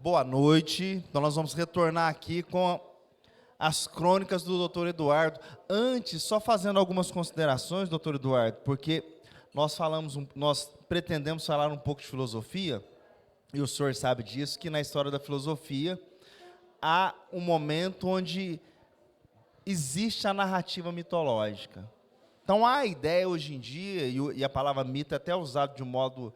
boa noite. Então nós vamos retornar aqui com as crônicas do Dr. Eduardo. Antes, só fazendo algumas considerações, Dr. Eduardo, porque nós pretendemos falar um pouco de filosofia, e o senhor sabe disso, que na história da filosofia há um momento onde existe a narrativa mitológica. Então, há a ideia hoje em dia, e a palavra mito é até usada de um modo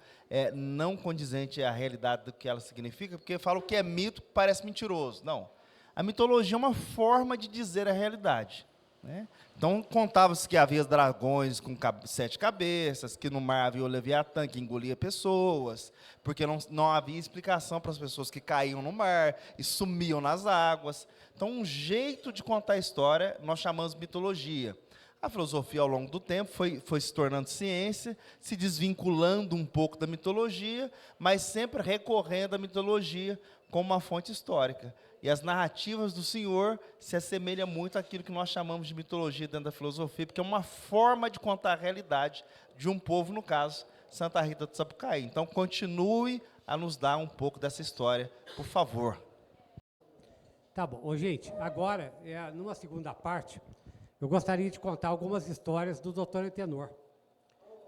não condizente à realidade do que ela significa, porque fala o que é mito parece mentiroso. Não. A mitologia é uma forma de dizer a realidade, né? Então, contava-se que havia dragões com 7 cabeças, que no mar havia o Leviatã, que engolia pessoas, porque não havia explicação para as pessoas que caíam no mar e sumiam nas águas. Então, um jeito de contar a história nós chamamos de mitologia. A filosofia, ao longo do tempo, foi se tornando ciência, se desvinculando um pouco da mitologia, mas sempre recorrendo à mitologia como uma fonte histórica. E as narrativas do senhor se assemelham muito àquilo que nós chamamos de mitologia dentro da filosofia, porque é uma forma de contar a realidade de um povo, no caso, Santa Rita do Sapucaí. Então, continue a nos dar um pouco dessa história, por favor. Tá bom. Ô, gente, agora, numa segunda parte, eu gostaria de contar algumas histórias do Dr. Antenor.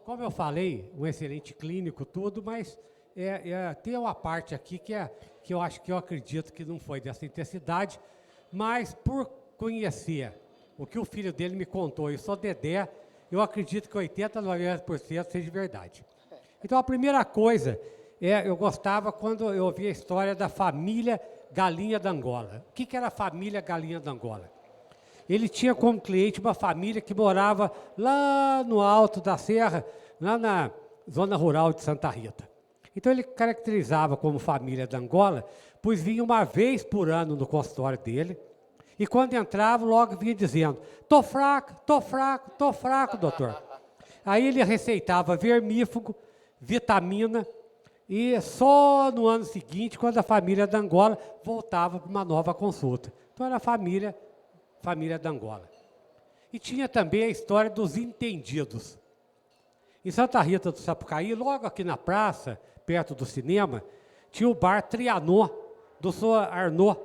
Como eu falei, um excelente clínico, tudo, mas tem uma parte aqui que eu acredito que não foi dessa intensidade, mas por conhecer o que o filho dele me contou, e sou Dedé, eu acredito que 80% a 90% seja verdade. Então, a primeira coisa, eu gostava quando eu ouvia a história da família Galinha da Angola. O que era a família Galinha da Angola? Ele tinha como cliente uma família que morava lá no alto da serra, lá na zona rural de Santa Rita. Então, ele caracterizava como família da Angola, pois vinha uma vez por ano no consultório dele, e quando entrava, logo vinha dizendo: tô fraco, doutor. Aí ele receitava vermífugo, vitamina, e só no ano seguinte, quando a família da Angola voltava para uma nova consulta. Então, era a família da Angola. E tinha também a história dos entendidos. Em Santa Rita do Sapucaí, logo aqui na praça, perto do cinema, tinha o bar Trianon, do Sr. Arnaud,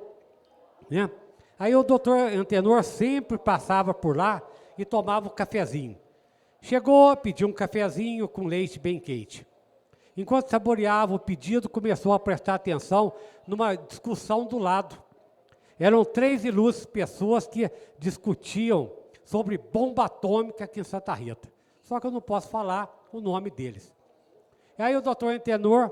né? Aí o doutor Antenor sempre passava por lá e tomava um cafezinho. Chegou, pediu um cafezinho com leite bem quente. Enquanto saboreava o pedido, começou a prestar atenção numa discussão do lado. Eram 3 ilustres pessoas que discutiam sobre bomba atômica aqui em Santa Rita. Só que eu não posso falar o nome deles. E aí o doutor Antenor,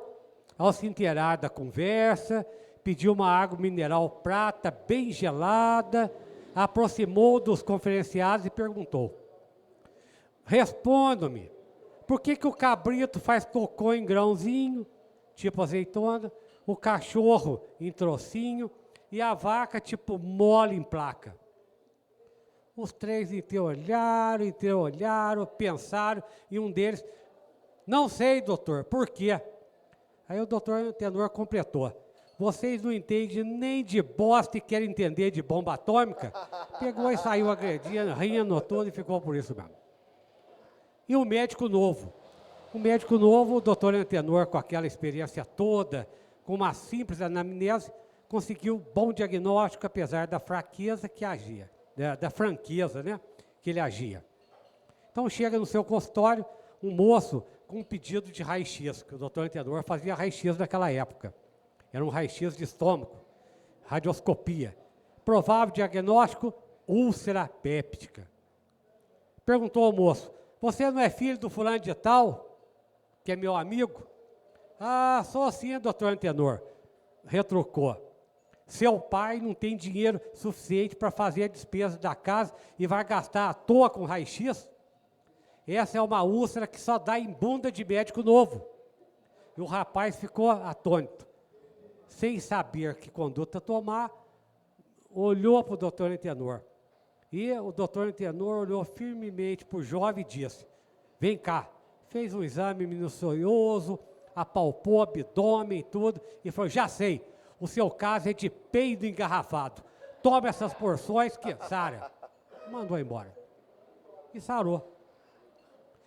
ao se inteirar da conversa, pediu uma água mineral prata bem gelada, aproximou dos conferenciados e perguntou: responda-me, por que o cabrito faz cocô em grãozinho, tipo azeitona, o cachorro em trocinho e a vaca tipo mole em placa? Os 3 olharam, pensaram, e um deles: não sei, doutor, por quê? Aí o doutor Antenor completou: vocês não entendem nem de bosta e querem entender de bomba atômica? Pegou e saiu agredindo, rindo todo, e ficou por isso mesmo. E o médico novo? O doutor Antenor, com aquela experiência toda, com uma simples anamnese, conseguiu bom diagnóstico, apesar da fraqueza que agia, da franqueza, né, que ele agia. Então, chega no seu consultório um moço com um pedido de raio-x, que o doutor Antenor fazia raio-x naquela época. Era um raio-x de estômago, radioscopia. Provável diagnóstico, úlcera péptica. Perguntou ao moço: você não é filho do fulano de tal, que é meu amigo? Ah, sou sim, doutor Antenor. Retrucou: seu pai não tem dinheiro suficiente para fazer a despesa da casa e vai gastar à toa com raio-x? Essa é uma úlcera que só dá em bunda de médico novo. E o rapaz ficou atônito, sem saber que conduta tomar, olhou para o doutor Antenor. E o doutor Antenor olhou firmemente para o jovem e disse: vem cá. Fez um exame minucioso, apalpou o abdômen e tudo, e falou: já sei, o seu caso é de peido engarrafado. Toma essas porções que sara. Mandou embora. E sarou.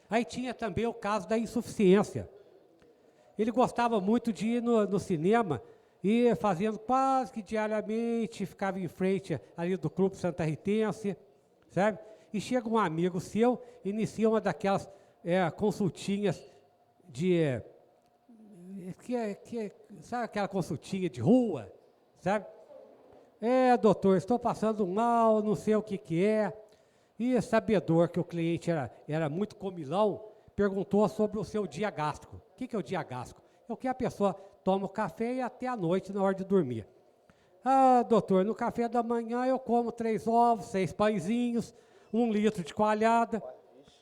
Aí tinha também o caso da insuficiência. Ele gostava muito de ir no cinema e fazendo quase que diariamente, ficava em frente ali do Clube Santa Ritense, sabe? E chega um amigo seu, inicia uma daquelas consultinhas de... sabe aquela consultinha de rua, sabe? Doutor, estou passando mal, não sei o que é. E sabedor que o cliente era muito comilão, perguntou sobre o seu dia gástrico. O que é o dia gástrico? É o que a pessoa toma o café e até a noite na hora de dormir. Ah, doutor, no café da manhã eu como 3 ovos, 6 pãezinhos, 1 litro de coalhada.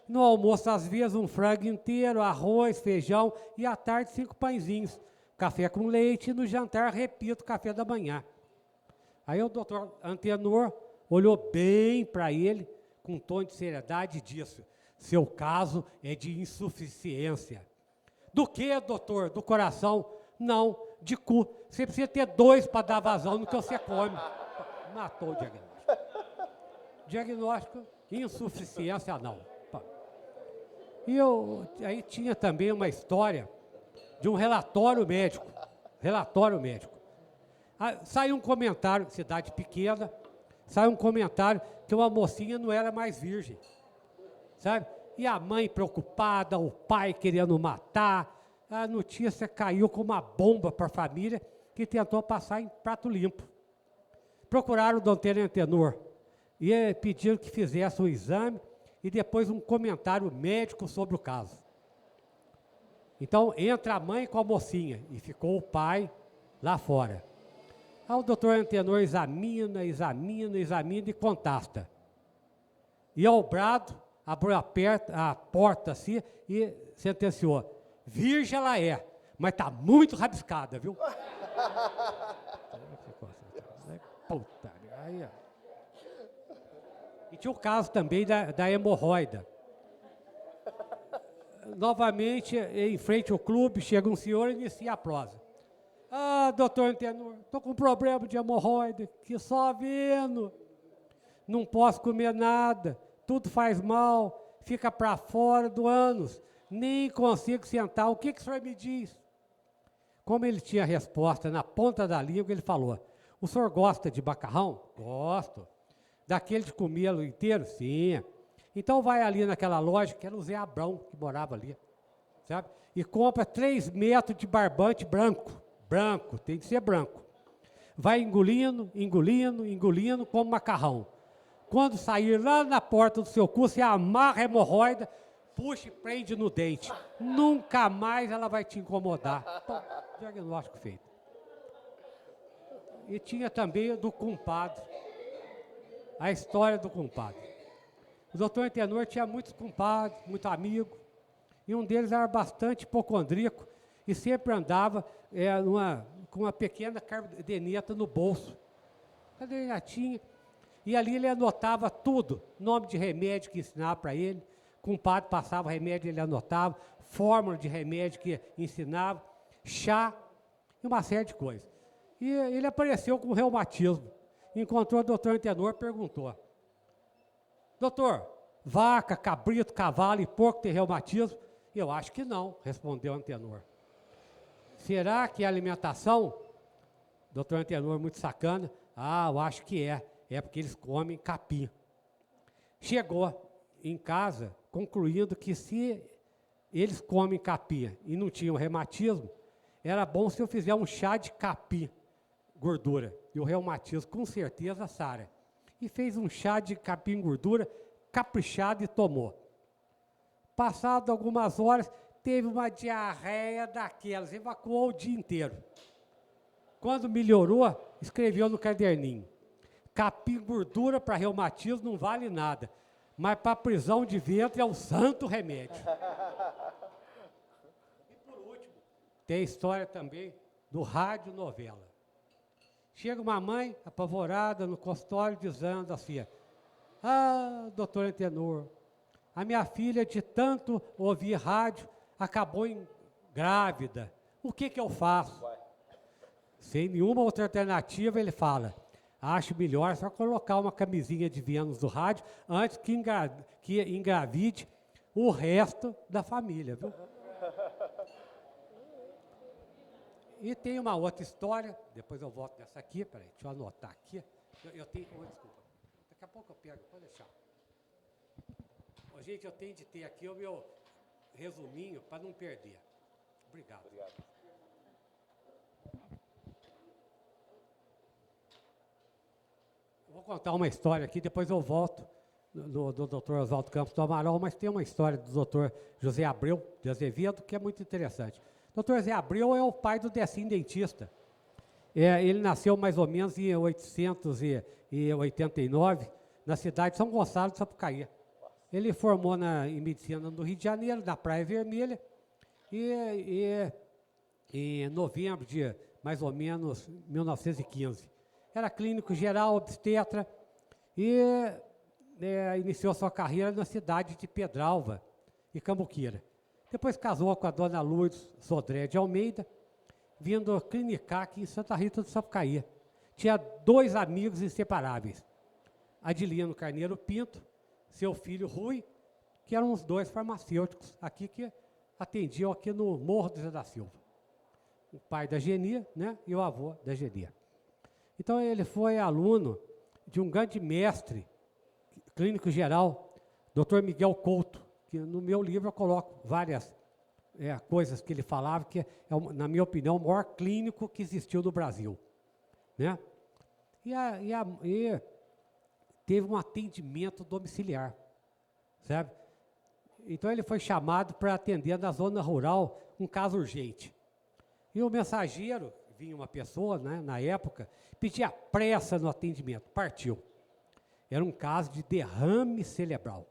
No almoço, às vezes, um frango inteiro, arroz, feijão e à tarde 5 pãezinhos. Café com leite e no jantar, repito, café da manhã. Aí o doutor Antenor olhou bem para ele, com um tom de seriedade, e disse: seu caso é de insuficiência. Do que, doutor? Do coração? Não, de cu. Você precisa ter 2 para dar vazão no que você come. Matou o diagnóstico. Diagnóstico, insuficiência não. E aí tinha também uma história de um relatório médico. Relatório médico. Saiu um comentário, cidade pequena, saiu um comentário que uma mocinha não era mais virgem, sabe? E a mãe preocupada, o pai querendo matar, a notícia caiu como uma bomba para a família, que tentou passar em prato limpo. Procuraram o doutor Antenor e pediram que fizesse um exame e depois um comentário médico sobre o caso. Então, entra a mãe com a mocinha e ficou o pai lá fora. Aí o doutor Antenor examina e contasta. E ao brado, abriu a porta assim e sentenciou: virgem ela é, mas está muito rabiscada, viu? Puta, aí, ó. E tinha o caso também da hemorroida. Novamente, em frente ao clube, chega um senhor e inicia a prosa. Ah, doutor Antenor, estou com um problema de hemorroida, que só vendo. Não posso comer nada, tudo faz mal, fica para fora do ânus, nem consigo sentar. O que o senhor me diz? Como ele tinha a resposta na ponta da língua, ele falou: o senhor gosta de macarrão? Gosto. Daquele de comê-lo inteiro? Sim. Então vai ali naquela loja, que era o Zé Abrão, que morava ali, sabe? E compra 3 metros de barbante branco. Branco, tem que ser branco. Vai engolindo, como macarrão. Quando sair lá na porta do seu cu, você amarra a hemorroida, puxa e prende no dente. Nunca mais ela vai te incomodar. Pô, diagnóstico feito. E tinha também do compadre. A história do compadre. O doutor Antenor tinha muitos compadres, muito amigo, e um deles era bastante hipocondríaco e sempre andava com uma pequena caderneta no bolso. Cadernetinha. E ali ele anotava tudo, nome de remédio que ensinava para ele, o compadre passava remédio, ele anotava, fórmula de remédio que ensinava, chá e uma série de coisas. E ele apareceu com reumatismo. Encontrou o doutor Antenor, perguntou: doutor, vaca, cabrito, cavalo e porco tem reumatismo? Eu acho que não, respondeu o Antenor. Será que é alimentação? Doutor Antenor, muito sacana. Ah, eu acho que é. É porque eles comem capim. Chegou em casa, concluindo que se eles comem capim e não tinham reumatismo, era bom se eu fizer um chá de capim, gordura. E o reumatismo, com certeza, sara. E fez um chá de capim gordura, caprichado, e tomou. Passado algumas horas, teve uma diarreia daquelas, evacuou o dia inteiro. Quando melhorou, escreveu no caderninho: capim gordura para reumatismo não vale nada, mas para prisão de ventre é um santo remédio. E por último, tem a história também do rádio novela. Chega uma mãe apavorada no consultório dizendo assim: ah, doutor Antenor, a minha filha de tanto ouvir rádio acabou grávida. O que eu faço? Sem nenhuma outra alternativa, ele fala: acho melhor só colocar uma camisinha de Vênus do rádio antes que engravide o resto da família, viu? E tem uma outra história, depois eu volto nessa aqui, peraí, deixa eu anotar aqui. Eu tenho, desculpa, daqui a pouco eu pego, pode deixar. Ô, gente, eu tenho de ter aqui o meu resuminho para não perder. Obrigado. Eu vou contar uma história aqui, depois eu volto do Dr. Oswaldo Campos do Amaral, mas tem uma história do Dr. José Abreu de Azevedo que é muito interessante. O Dr. José Abreu é o pai do Decim Dentista. Ele nasceu mais ou menos em 1889, na cidade de São Gonçalo de Sapucaí. Ele formou em medicina no Rio de Janeiro, na Praia Vermelha, e em novembro de mais ou menos 1915. Era clínico geral, obstetra, e iniciou sua carreira na cidade de Pedralva e Cambuquira. Depois casou com a dona Lourdes Sodré de Almeida, vindo clinicar aqui em Santa Rita do Sapucaí. Tinha 2 amigos inseparáveis, Adilino Carneiro Pinto, seu filho Rui, que eram os 2 farmacêuticos aqui que atendiam aqui no Morro do Zé da Silva. O pai da Genia, né, e o avô da Genia. Então ele foi aluno de um grande mestre clínico geral, Dr. Miguel Couto, que no meu livro eu coloco várias coisas que ele falava, que na minha opinião, o maior clínico que existiu no Brasil. Né? E teve um atendimento domiciliar, sabe? Então ele foi chamado para atender na zona rural um caso urgente. E o mensageiro, vinha uma pessoa, né, na época, pedia pressa no atendimento, partiu. Era um caso de derrame cerebral.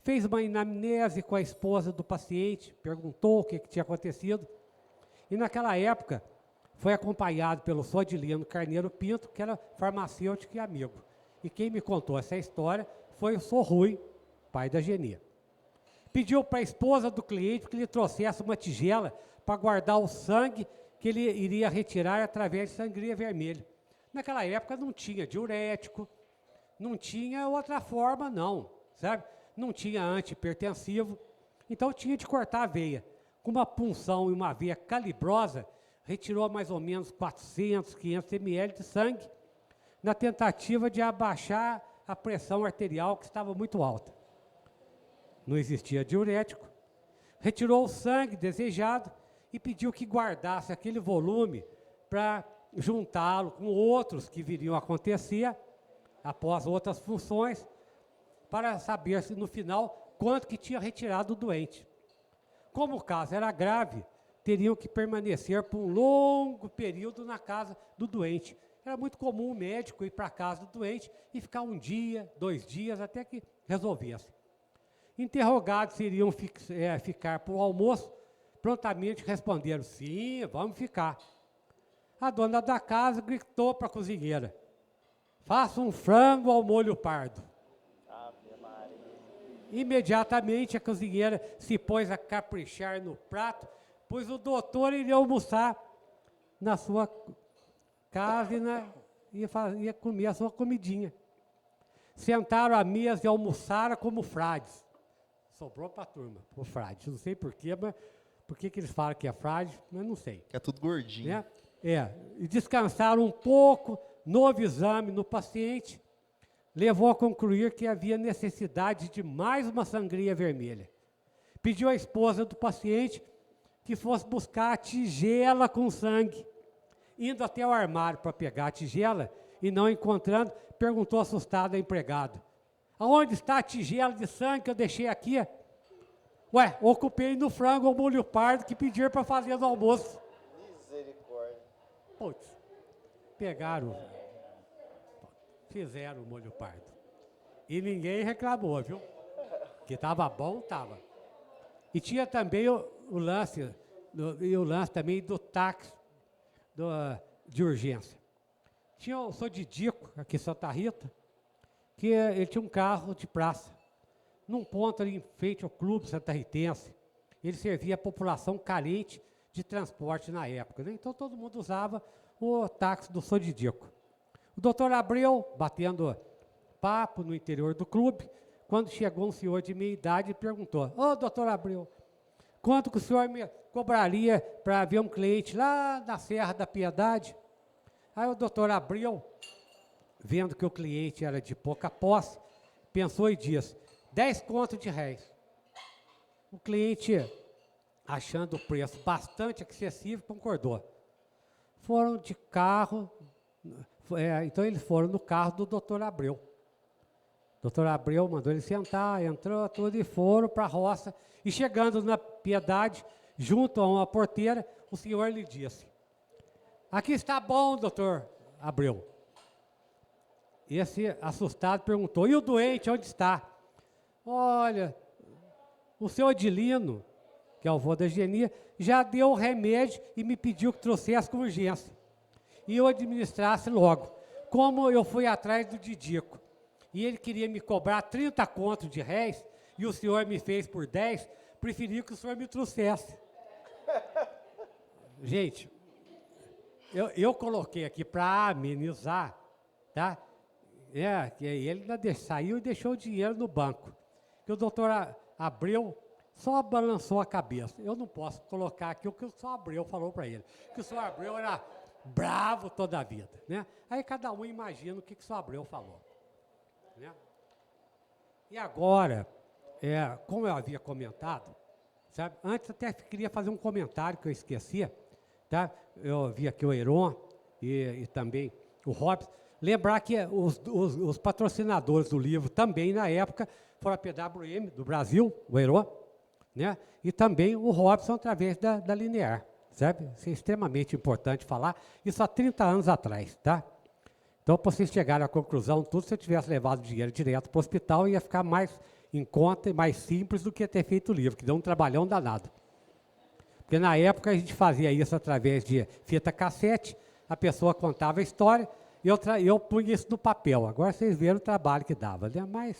Fez uma anamnese com a esposa do paciente, perguntou o que tinha acontecido, e naquela época foi acompanhado pelo Sodilino Carneiro Pinto, que era farmacêutico e amigo. E quem me contou essa história foi o Sr. Rui, pai da Genia. Pediu para a esposa do cliente que lhe trouxesse uma tigela para guardar o sangue que ele iria retirar através de sangria vermelha. Naquela época não tinha diurético, não tinha outra forma não, sabe? Não tinha antihipertensivo, então tinha de cortar a veia. Com uma punção e uma veia calibrosa, retirou mais ou menos 400, 500 ml de sangue, na tentativa de abaixar a pressão arterial que estava muito alta. Não existia diurético. Retirou o sangue desejado e pediu que guardasse aquele volume para juntá-lo com outros que viriam a acontecer após outras funções, para saber se no final quanto que tinha retirado o doente. Como o caso era grave, teriam que permanecer por um longo período na casa do doente. Era muito comum o médico ir para a casa do doente e ficar 1 dia, 2 dias, até que resolvesse. Interrogados se iriam ficar para o almoço, prontamente responderam, sim, vamos ficar. A dona da casa gritou para a cozinheira, faça um frango ao molho pardo. Imediatamente a cozinheira se pôs a caprichar no prato, pois o doutor iria almoçar na sua casa e ia comer a sua comidinha. Sentaram à mesa e almoçaram como frades. Sobrou para a turma, o frade. Não sei porquê, mas por que eles falam que é frade, mas não sei. Que é tudo gordinho. Né? E descansaram um pouco, novo exame no paciente, levou a concluir que havia necessidade de mais uma sangria vermelha. Pediu à esposa do paciente que fosse buscar a tigela com sangue. Indo até o armário para pegar a tigela e não encontrando, perguntou assustado ao empregado, aonde está a tigela de sangue que eu deixei aqui? Ué, ocupei no frango ao molho pardo que pediram para fazer no almoço. Misericórdia. Putz, pegaram, fizeram o molho pardo. E ninguém reclamou, viu? Que estava bom, estava. E tinha também o lance também do táxi de urgência. Tinha o Sodidico, aqui em Santa Rita, que ele tinha um carro de praça, num ponto ali em frente ao Clube Santa Ritense. Ele servia a população carente de transporte na época, né? Então todo mundo usava o táxi do Sodidico. O doutor Abreu, batendo papo no interior do clube, quando chegou um senhor de meia idade, perguntou, ô doutor Abreu, quanto que o senhor me cobraria para ver um cliente lá na Serra da Piedade? Aí o doutor Abreu, vendo que o cliente era de pouca posse, pensou e disse, 10 contos de réis. O cliente, achando o preço bastante excessivo, concordou. Foram de carro, então eles foram no carro do doutor Abreu. O doutor Abreu mandou ele sentar, entrou tudo e foram para a roça. E chegando na Piedade, junto a uma porteira, o senhor lhe disse, aqui está bom, doutor Abreu. Esse assustado perguntou, e o doente, onde está? Olha, o seu Odilino, que é o avô da Genia, já deu o remédio e me pediu que trouxesse com urgência. E eu administrasse logo. Como eu fui atrás do Didico, e ele queria me cobrar 30 contos de réis, e o senhor me fez por 10, preferi que o senhor me trouxesse. Gente, eu coloquei aqui para amenizar, tá? Que ele saiu e deixou o dinheiro no banco. Que o doutor Abreu só balançou a cabeça. Eu não posso colocar aqui o que o senhor Abreu falou para ele. Que o senhor Abreu era bravo toda a vida, né? Aí cada um imagina o que o senhor Abreu falou, né? E agora, como eu havia comentado, sabe? Antes até queria fazer um comentário que eu esquecia, tá? Eu vi aqui o Heron e também o Robson. Lembrar que os patrocinadores do livro também, na época, foram a PWM do Brasil, o Heron, né? E também o Robson através da Linear, sabe? Isso é extremamente importante falar, isso há 30 anos atrás, tá? Então, para vocês chegarem à conclusão, tudo, se eu tivesse levado o dinheiro direto para o hospital, ia ficar mais em conta e mais simples do que ter feito o livro, que deu um trabalhão danado. Porque na época a gente fazia isso através de fita cassete, a pessoa contava a história, e eu punha isso no papel. Agora vocês viram o trabalho que dava, né? Mas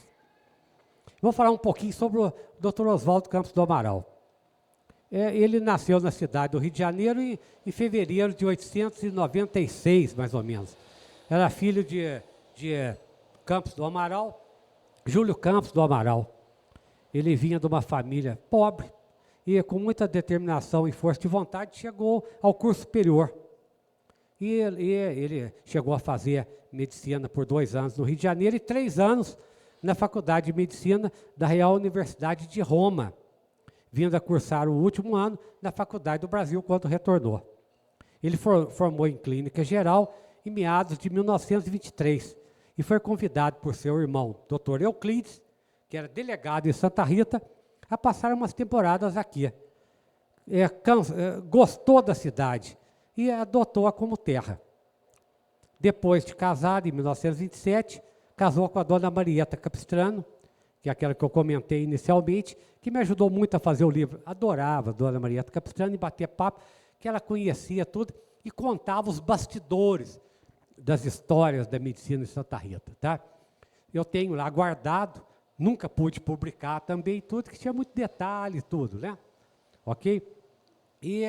vou falar um pouquinho sobre o Dr. Oswaldo Campos do Amaral. Ele nasceu na cidade do Rio de Janeiro em fevereiro de 1896, mais ou menos. Era filho de Campos do Amaral, Júlio Campos do Amaral. Ele vinha de uma família pobre e com muita determinação e força de vontade chegou ao curso superior. E ele chegou a fazer medicina por 2 anos no Rio de Janeiro e 3 anos na Faculdade de Medicina da Real Universidade de Roma, vindo a cursar o último ano na Faculdade do Brasil quando retornou. Ele formou em clínica geral em meados de 1923 e foi convidado por seu irmão, Dr. Euclides, que era delegado em Santa Rita, a passar umas temporadas aqui. Gostou da cidade e adotou-a como terra. Depois de casado, em 1927, casou com a dona Marieta Capistrano, que é aquela que eu comentei inicialmente, que me ajudou muito a fazer o livro. Adorava a dona Marieta Capistrano e bater papo, que ela conhecia tudo e contava os bastidores das histórias da medicina em Santa Rita, tá? Eu tenho lá guardado, nunca pude publicar também tudo, que tinha muito detalhe, tudo, né? Ok? E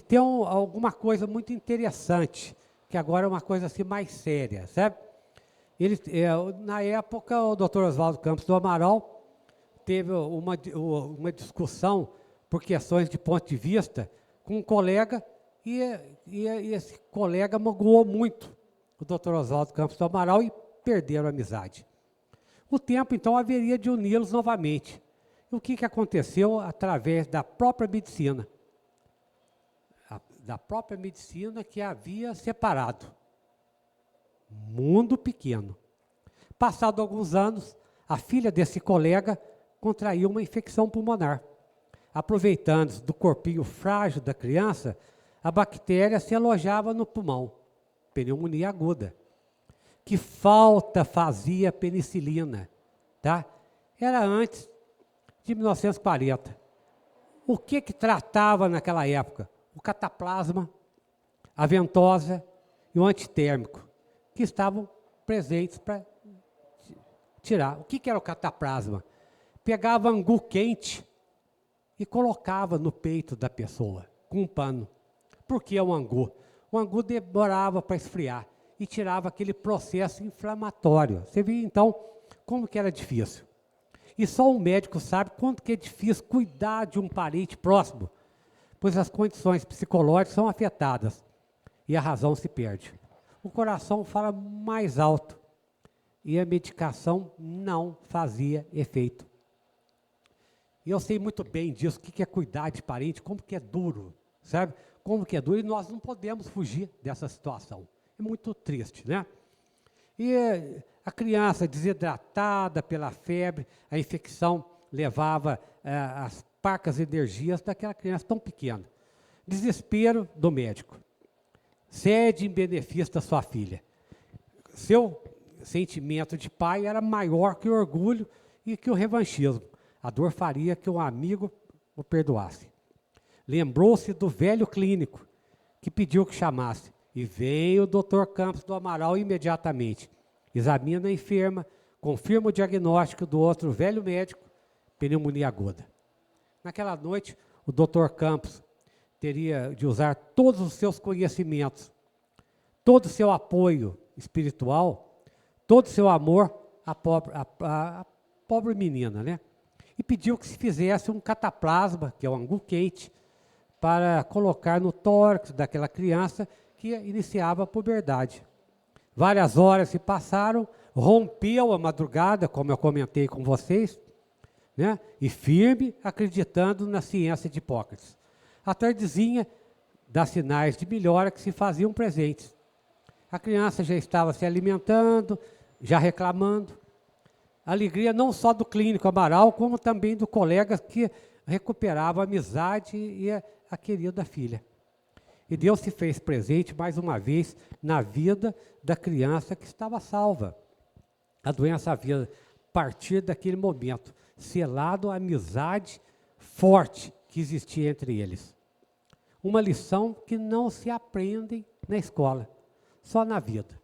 tem alguma coisa muito interessante, que agora é uma coisa assim mais séria, sabe? Na época, o Dr. Oswaldo Campos do Amaral teve uma discussão por questões de ponto de vista com um colega e esse colega magoou muito o Dr. Oswaldo Campos do Amaral e perderam a amizade. O tempo, então, haveria de uni-los novamente. E o que aconteceu através da própria medicina? Da própria medicina que havia separado. Mundo pequeno. Passado alguns anos, a filha desse colega contraiu uma infecção pulmonar. Aproveitando do corpinho frágil da criança, a bactéria se alojava no pulmão. Pneumonia aguda. Que falta fazia a penicilina, tá? Era antes de 1940. O que tratava naquela época? O cataplasma, a ventosa e o antitérmico, que estavam presentes para tirar. O que era o cataplasma? Pegava angu quente e colocava no peito da pessoa, com um pano. Por que o angu? O angu demorava para esfriar e tirava aquele processo inflamatório. Você viu, então, como que era difícil. E só um médico sabe quanto que é difícil cuidar de um parente próximo, pois as condições psicológicas são afetadas e a razão se perde. O coração fala mais alto e a medicação não fazia efeito. E eu sei muito bem disso, o que é cuidar de parente, como que é duro, sabe? Como que é duro, e nós não podemos fugir dessa situação. É muito triste, né? E a criança desidratada pela febre, a infecção levava as parcas energias daquela criança tão pequena. Desespero do médico. Cede em benefício da sua filha. Seu sentimento de pai era maior que o orgulho e que o revanchismo. A dor faria que um amigo o perdoasse. Lembrou-se do velho clínico, que pediu que chamasse. E veio o Dr. Campos do Amaral imediatamente. Examina a enferma, confirma o diagnóstico do outro velho médico, pneumonia aguda. Naquela noite, o Dr. Campos teria de usar todos os seus conhecimentos, todo o seu apoio espiritual, todo o seu amor à pobre menina, né? E pediu que se fizesse um cataplasma, que é um angu quente, para colocar no tórax daquela criança que iniciava a puberdade. Várias horas se passaram, rompeu a madrugada, como eu comentei com vocês, né? E firme, acreditando na ciência de Hipócrates. A tardezinha dá sinais de melhora que se faziam presentes. A criança já estava se alimentando, já reclamando. Alegria não só do clínico Amaral, como também do colega que recuperava a amizade e a querida filha. E Deus se fez presente mais uma vez na vida da criança que estava salva. A doença havia, a partir daquele momento, selado a amizade forte que existia entre eles. Uma lição que não se aprende na escola, só na vida.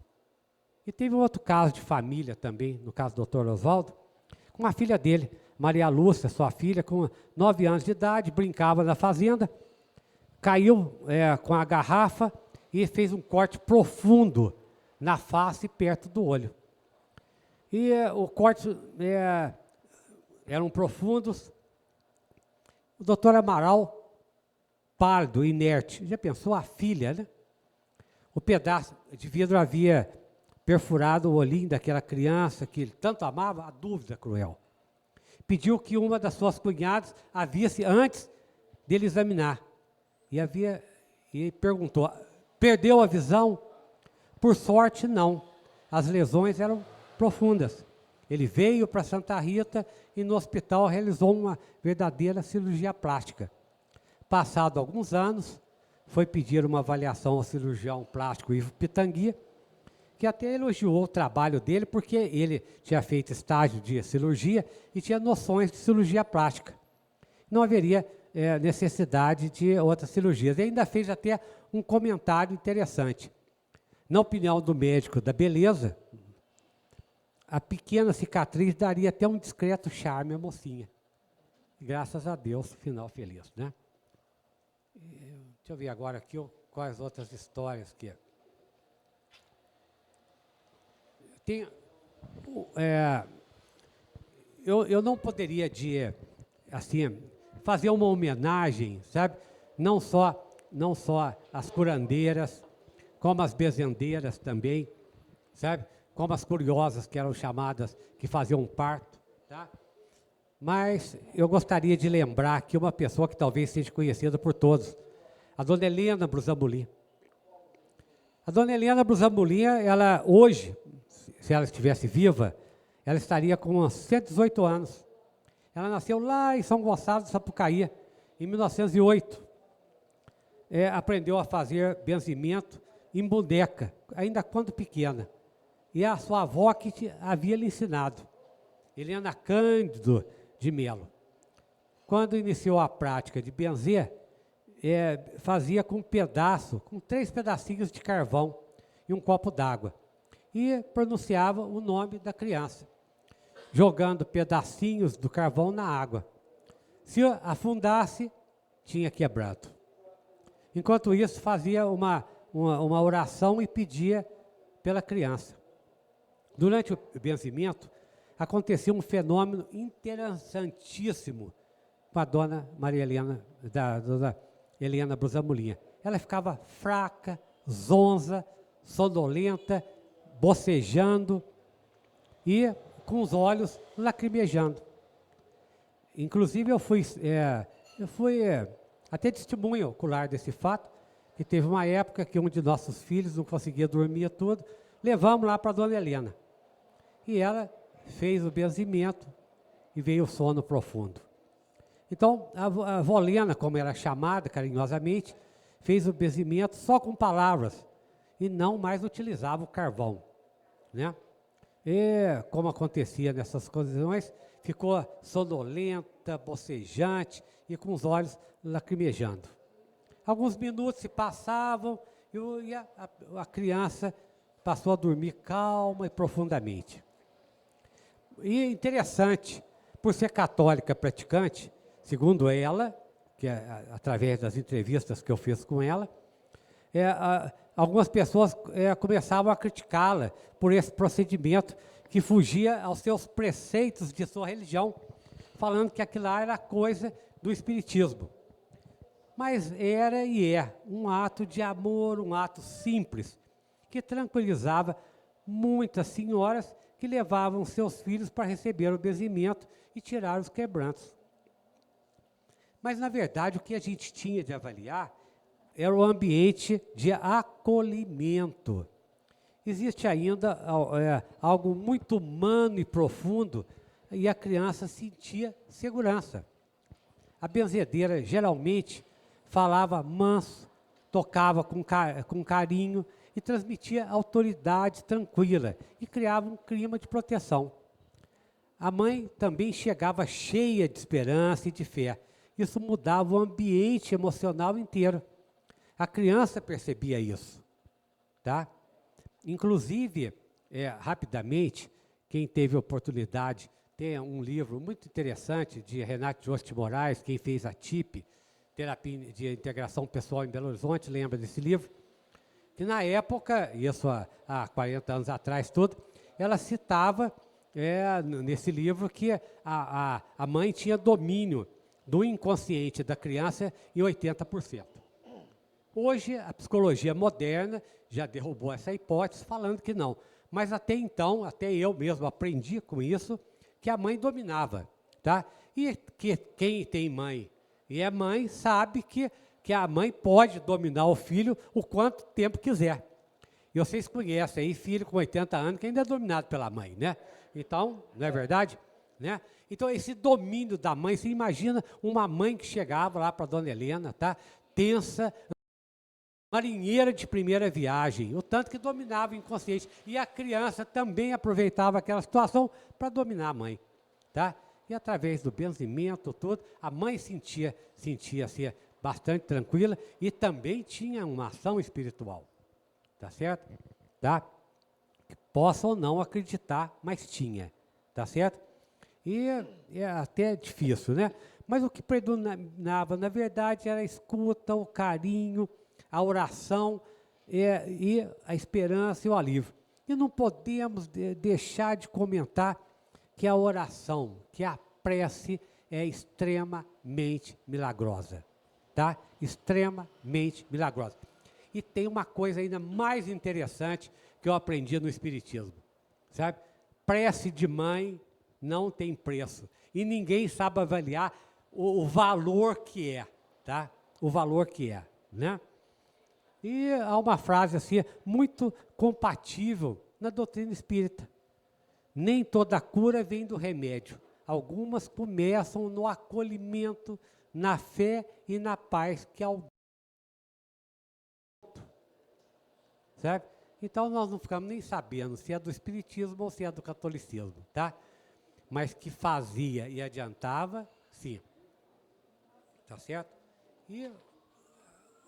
E teve um outro caso de família também, no caso do Dr. Oswaldo, com a filha dele, Maria Lúcia, sua filha, com 9 anos de idade, brincava na fazenda, caiu com a garrafa e fez um corte profundo na face perto do olho. E o corte eram profundos. O doutor Amaral, pálido, inerte, já pensou a filha, né? O pedaço de vidro havia perfurado o olhinho daquela criança que ele tanto amava, a dúvida cruel. Pediu que uma das suas cunhadas a visse antes dele examinar. E perguntou, perdeu a visão? Por sorte, não. As lesões eram profundas. Ele veio para Santa Rita e no hospital realizou uma verdadeira cirurgia plástica. Passado alguns anos, foi pedir uma avaliação ao cirurgião plástico Ivo Pitangui, que até elogiou o trabalho dele, porque ele tinha feito estágio de cirurgia e tinha noções de cirurgia plástica. Não haveria necessidade de outras cirurgias. Ele ainda fez até um comentário interessante. Na opinião do médico da beleza, a pequena cicatriz daria até um discreto charme à mocinha. Graças a Deus, final feliz, né? Deixa eu ver agora aqui quais outras histórias que... Eu não poderia assim, fazer uma homenagem, sabe? Não só as curandeiras, como as bezendeiras também, sabe? Como as curiosas que eram chamadas, que faziam parto, tá? Mas eu gostaria de lembrar aqui uma pessoa que talvez seja conhecida por todos, a dona Helena Brusambulin. A dona Helena Brusambulin, ela hoje, se ela estivesse viva, ela estaria com uns 118 anos. Ela nasceu lá em São Gonçalo do Sapucaí, em 1908. Aprendeu a fazer benzimento em boneca, ainda quando pequena. E a sua avó que havia lhe ensinado, Helena Cândido de Melo. Quando iniciou a prática de benzer, fazia com 3 pedacinhos de carvão e um copo d'água. E pronunciava o nome da criança, jogando pedacinhos do carvão na água. Se afundasse, tinha quebrado. Enquanto isso, fazia uma oração e pedia pela criança. Durante o benzimento, acontecia um fenômeno interessantíssimo com a dona Maria Helena, da dona Helena Brusamulinha. Ela ficava fraca, zonza, sonolenta, bocejando e com os olhos lacrimejando. Inclusive, eu fui até testemunha ocular desse fato, que teve uma época que um de nossos filhos não conseguia dormir tudo, levamos lá para a dona Helena. E ela fez o benzimento e veio o sono profundo. Então, a avó Lena, como era chamada carinhosamente, fez o benzimento só com palavras e não mais utilizava o carvão, né? E, como acontecia nessas condições, ficou sonolenta, bocejante e com os olhos lacrimejando. Alguns minutos se passavam e a criança passou a dormir calma e profundamente. E interessante, por ser católica praticante, segundo ela, que através das entrevistas que eu fiz com ela, algumas pessoas começavam a criticá-la por esse procedimento que fugia aos seus preceitos de sua religião, falando que aquilo lá era coisa do espiritismo. Mas era e é um ato de amor, um ato simples, que tranquilizava muitas senhoras que levavam seus filhos para receber o benzimento e tirar os quebrantos. Mas, na verdade, o que a gente tinha de avaliar era o ambiente de acolhimento. Existe ainda algo muito humano e profundo, e a criança sentia segurança. A benzedeira, geralmente, falava manso, tocava com carinho e transmitia autoridade tranquila e criava um clima de proteção. A mãe também chegava cheia de esperança e de fé. Isso mudava o ambiente emocional inteiro. A criança percebia isso, tá? Inclusive, rapidamente, quem teve a oportunidade, tem um livro muito interessante de Renato Joste Moraes, quem fez a TIP, Terapia de Integração Pessoal em Belo Horizonte, lembra desse livro? Que na época, isso há 40 anos atrás, ela citava nesse livro que a mãe tinha domínio do inconsciente da criança em 80%. Hoje, a psicologia moderna já derrubou essa hipótese, falando que não. Mas até então, até eu mesmo aprendi com isso, que a mãe dominava, tá? E que quem tem mãe e é mãe sabe que a mãe pode dominar o filho o quanto tempo quiser. E vocês conhecem aí filho com 80 anos que ainda é dominado pela mãe, né? Então, não é verdade? Né? Então, esse domínio da mãe, você imagina uma mãe que chegava lá para a dona Helena, tá? Tensa, marinheira de primeira viagem, o tanto que dominava o inconsciente. E a criança também aproveitava aquela situação para dominar a mãe, tá? E através do benzimento, a mãe sentia-se bastante tranquila e também tinha uma ação espiritual, tá certo? Tá? Possa ou não acreditar, mas tinha, tá certo? E é até difícil, né? Mas o que predominava, na verdade, era a escuta, o carinho, a oração e a esperança e o alívio. E não podemos deixar de comentar que a oração, que a prece é extremamente milagrosa, tá? Extremamente milagrosa. E tem uma coisa ainda mais interessante que eu aprendi no Espiritismo, sabe? Prece de mãe não tem preço. E ninguém sabe avaliar o valor que é, tá? O valor que é, né? E há uma frase assim, muito compatível na doutrina espírita. Nem toda cura vem do remédio. Algumas começam no acolhimento, na fé e na paz que é o... Sabe? Então, nós não ficamos nem sabendo se é do espiritismo ou se é do catolicismo, tá? Mas que fazia e adiantava, sim. Tá certo? E,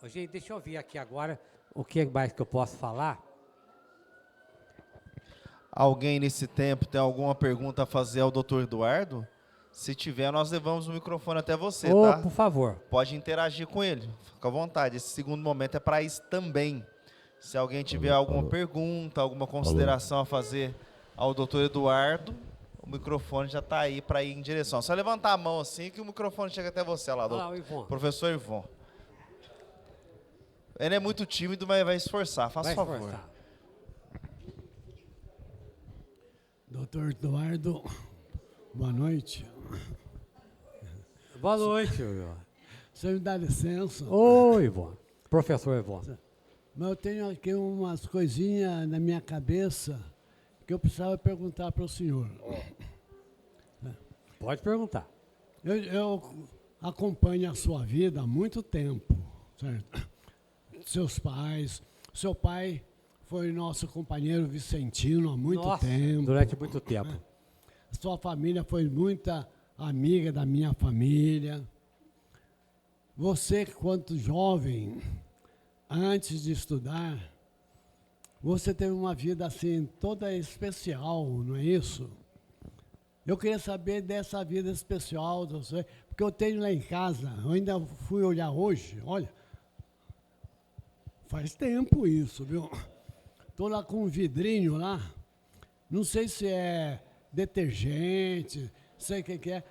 gente, deixa eu ver aqui agora o que mais que eu posso falar. Alguém nesse tempo tem alguma pergunta a fazer ao Dr. Eduardo? Se tiver, nós levamos o microfone até você, tá? Por favor. Pode interagir com ele, fica à vontade. Esse segundo momento é para isso também. Se alguém tiver alguma pergunta, alguma consideração a fazer ao Dr. Eduardo, o O microfone já está aí para ir em direção. Só levantar a mão assim que o microfone chega até você lá, Olha lá, o Ivon. professor Ivon. Ele é muito tímido, mas vai esforçar. Faça favor. Esforçar. Doutor Eduardo, boa noite. Boa noite, Ivon. Você me dá licença? Oi, Ivon. Professor Ivon. Mas eu tenho aqui umas coisinhas na minha cabeça que eu precisava perguntar para o senhor. Pode perguntar. Eu acompanho a sua vida há muito tempo, certo? Seus pais, seu pai foi nosso companheiro Vicentino há muito Nossa, tempo. durante muito tempo. Sua família foi muita amiga da minha família. Você, quanto jovem, antes de estudar, você teve uma vida assim toda especial, não é isso? Eu queria saber dessa vida especial de você, porque eu tenho lá em casa, eu ainda fui olhar hoje, olha, faz tempo isso, viu? Estou lá com um vidrinho lá, não sei se é detergente, sei o que é,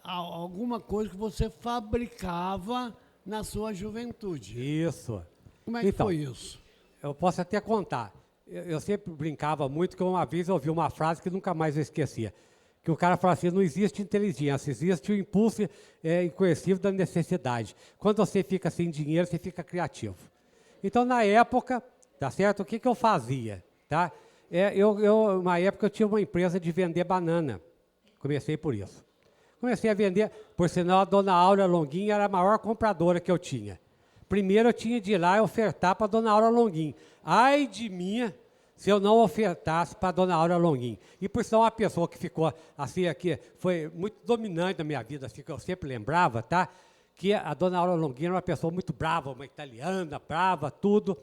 alguma coisa que você fabricava na sua juventude. Isso. Como é que Então, foi isso? Eu posso até contar. Eu sempre brincava muito que uma vez eu ouvi uma frase que nunca mais eu esquecia. Que o cara fala assim, não existe inteligência, existe o impulso incoercível da necessidade. Quando você fica sem dinheiro, você fica criativo. Então, na época, tá certo? O que eu fazia? Tá? Na época, eu tinha uma empresa de vender banana. Comecei por isso. Comecei a vender, por sinal, a dona Áurea Longuinho era a maior compradora que eu tinha. Primeiro eu tinha de ir lá e ofertar para a dona Áurea Longuinho. Ai de mim, se eu não ofertasse para a dona Áurea Longuinho. E por ser uma pessoa que ficou assim aqui, foi muito dominante na minha vida, assim, que eu sempre lembrava, tá? Que a dona Áurea Longuinho era uma pessoa muito brava, uma italiana, brava, tudo.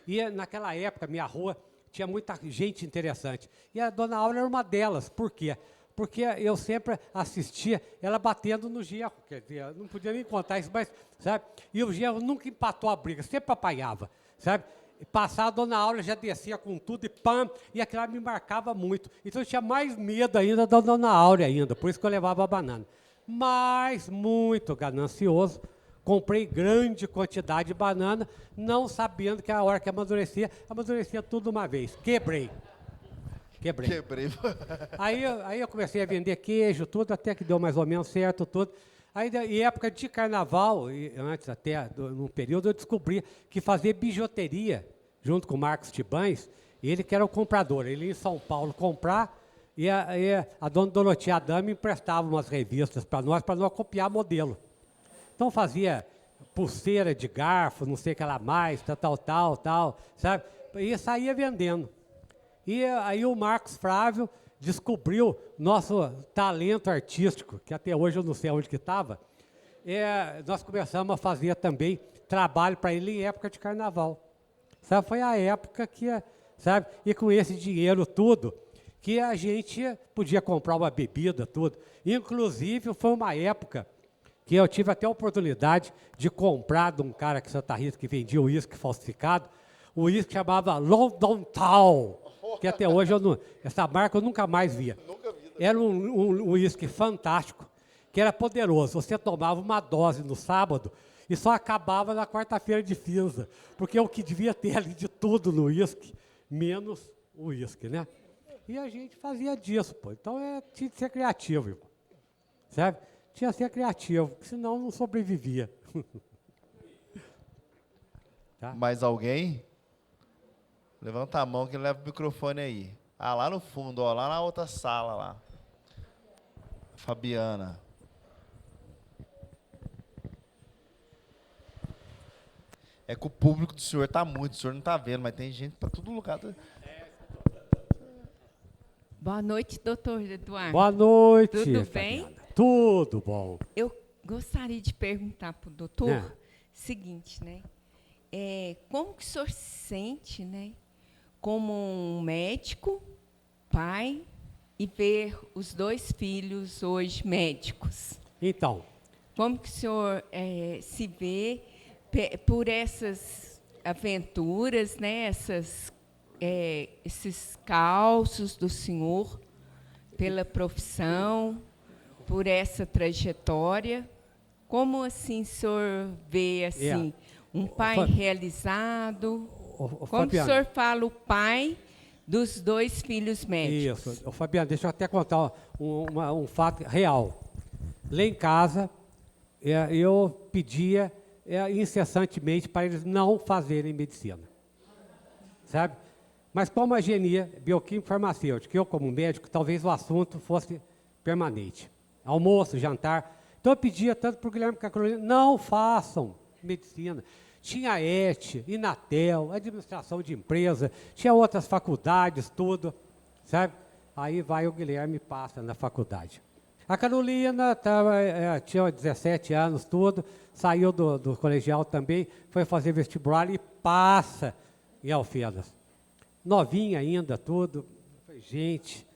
E naquela época, minha rua, tinha muita gente interessante. E a dona Áurea era uma delas. Por quê? Porque eu sempre assistia ela batendo no genro, quer dizer, eu não podia nem contar isso, mas, sabe? E o genro nunca empatou a briga, sempre apanhava, sabe? E passava a dona Áurea, já descia com tudo e pam, e aquilo me marcava muito. Então eu tinha mais medo ainda da dona Áurea ainda, por isso que eu levava a banana. Mas, muito ganancioso, comprei grande quantidade de banana, não sabendo que a hora que amadurecia tudo de uma vez. Quebrei. Aí eu comecei a vender queijo, tudo, até que deu mais ou menos certo, tudo. Aí, em época de carnaval, e antes até, num período, eu descobri que fazer bijuteria, junto com o Marcos Tibães, ele que era o comprador, ele ia em São Paulo comprar, e a dona Dorotia Adame emprestava umas revistas para nós copiar modelo. Então fazia pulseira de garfo, não sei o que lá mais, tal, sabe? E saía vendendo. E aí o Marcos Frávio descobriu nosso talento artístico, que até hoje eu não sei onde que estava. Nós começamos a fazer também trabalho para ele em época de carnaval. Sabe, foi a época que, sabe, e com esse dinheiro tudo, que a gente podia comprar uma bebida, tudo. Inclusive, foi uma época que eu tive até a oportunidade de comprar de um cara aqui em Santa Rita que vendia o uísque falsificado, o uísque chamava London Town, que até hoje essa marca eu nunca mais via. Era um uísque fantástico, que era poderoso. Você tomava uma dose no sábado e só acabava na quarta-feira de cinza, porque é o que devia ter ali de tudo no uísque, menos o uísque, né? E a gente fazia disso, pô. Então tinha que ser criativo, irmão. Sabe? Tinha que ser criativo, senão não sobrevivia. Tá? Mais alguém? Levanta a mão que leva o microfone aí. Ah, lá no fundo, ó, lá na outra sala lá. Fabiana. É que o público do senhor tá muito, o senhor não tá vendo, mas tem gente para todo lugar. Boa noite, doutor Eduardo. Boa noite, Tudo Fabiana. bem? Tudo bom. Eu gostaria de perguntar para o doutor seguinte, né? Como que o senhor se sente, né? Como um médico, pai, e ver os dois filhos hoje médicos? Então. Como que o senhor se vê por essas aventuras, né? Esses causos do senhor, pela profissão, por essa trajetória. Como assim o senhor vê assim, um pai realizado? Como Fabiano, o senhor fala o pai dos 2 filhos médicos? Isso. Fabiano, deixa eu até contar um fato real. Lá em casa, eu pedia incessantemente para eles não fazerem medicina. Sabe? Mas como a Genia, bioquímico farmacêutico, eu como médico, talvez o assunto fosse permanente. Almoço, jantar. Então eu pedia tanto para o Guilherme que a Carolina, não façam medicina. Tinha ET, Inatel, administração de empresa, tinha outras faculdades, tudo, sabe? Aí vai o Guilherme e passa na faculdade. A Carolina tinha 17 anos, tudo, saiu do colegial também, foi fazer vestibular e passa em Alfenas. Novinha ainda, tudo. Falei, gente,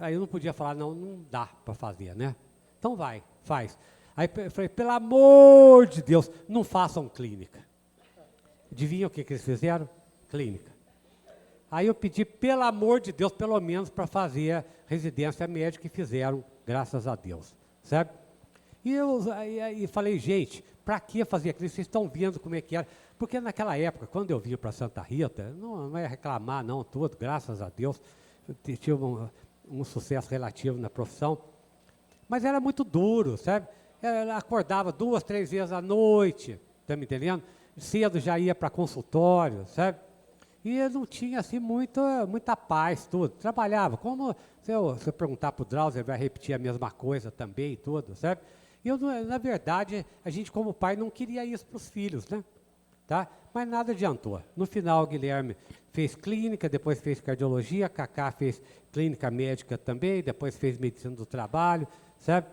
aí eu não podia falar, não dá para fazer, né? Então vai, faz. Aí eu falei, pelo amor de Deus, não façam clínica. Adivinha o que eles fizeram? Clínica. Aí eu pedi, pelo amor de Deus, pelo menos para fazer a residência médica e fizeram, graças a Deus, sabe? E eu falei, gente, para que fazer clínica? Vocês estão vendo como é que era? Porque naquela época, quando eu vim para Santa Rita, não ia reclamar não, tudo, graças a Deus, eu tive um sucesso relativo na profissão, mas era muito duro, sabe? Eu acordava 2, 3 vezes à noite, tá me entendendo? Cedo já ia para consultório, sabe? E eu não tinha, assim, muita paz, tudo. Trabalhava, como se eu perguntar para o Drauzio, ele vai repetir a mesma coisa também, tudo, sabe? E eu, na verdade, a gente como pai não queria isso para os filhos, né? Tá? Mas nada adiantou. No final, o Guilherme fez clínica, depois fez cardiologia, a Cacá fez clínica médica também, depois fez medicina do trabalho, sabe?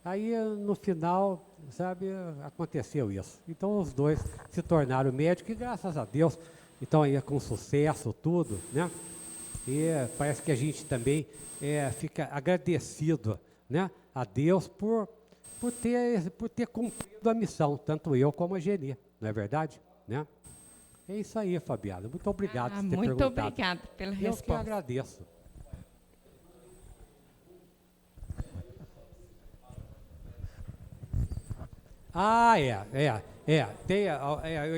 Aí, no final, sabe, aconteceu isso. Então, os dois se tornaram médicos e, graças a Deus, então, aí, com sucesso, tudo, né? E parece que a gente também fica agradecido, né, a Deus por ter cumprido a missão, tanto eu como a Geni, não é verdade? Né? É isso aí, Fabiana. Muito obrigado por ter perguntado. Muito obrigada pela resposta. Eu que agradeço. Ah, eu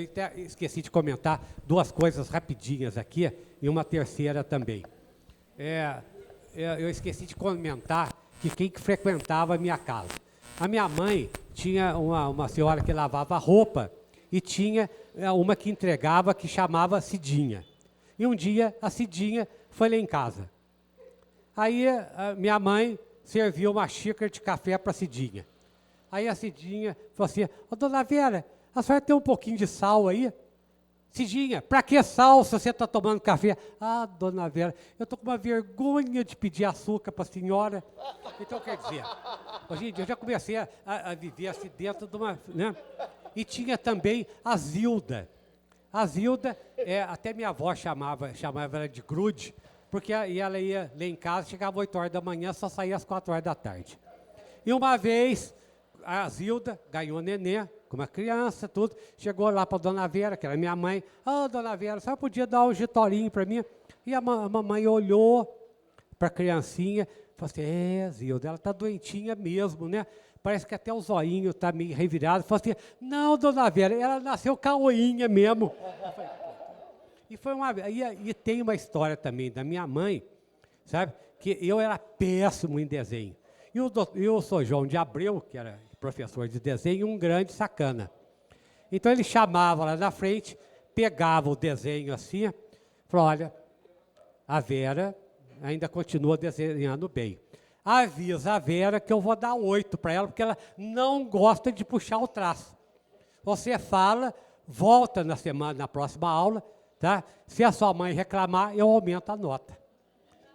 até esqueci de comentar 2 coisas rapidinhas aqui e uma terceira também. Eu esqueci de comentar que quem que frequentava a minha casa. A minha mãe tinha uma senhora que lavava roupa e tinha uma que entregava que chamava Cidinha. E um dia a Cidinha foi lá em casa. Aí a minha mãe serviu uma xícara de café para a Cidinha. Aí a Cidinha falou assim, ô dona Vera, a senhora tem um pouquinho de sal aí? Cidinha, para que sal se você está tomando café? Ah, dona Vera, eu estou com uma vergonha de pedir açúcar para a senhora. Então, quer dizer, gente, eu já comecei a viver assim dentro de uma... Né? E tinha também a Zilda. A Zilda, até minha avó chamava ela de grude, porque ela ia lá em casa, chegava 8 horas da manhã, só saía às 4 horas da tarde. E uma vez, a Zilda ganhou neném, com uma criança, tudo, chegou lá para a dona Vera, que era minha mãe, dona Vera, a senhora podia dar um gitorinho para mim? E a mamãe olhou para a criancinha, falou assim, Zilda, ela está doentinha mesmo, né? Parece que até o zoinho está meio revirado. Falou assim, não, dona Vera, ela nasceu caoinha mesmo. E tem uma história também da minha mãe, sabe, que eu era péssimo em desenho. E o Sr. João de Abreu, que era professor de desenho, um grande sacana. Então ele chamava lá na frente, pegava o desenho assim, falou, olha, a Vera ainda continua desenhando bem. Avisa a Vera que eu vou dar 8 para ela, porque ela não gosta de puxar o traço. Você fala, volta na próxima aula, tá? Se a sua mãe reclamar, eu aumento a nota.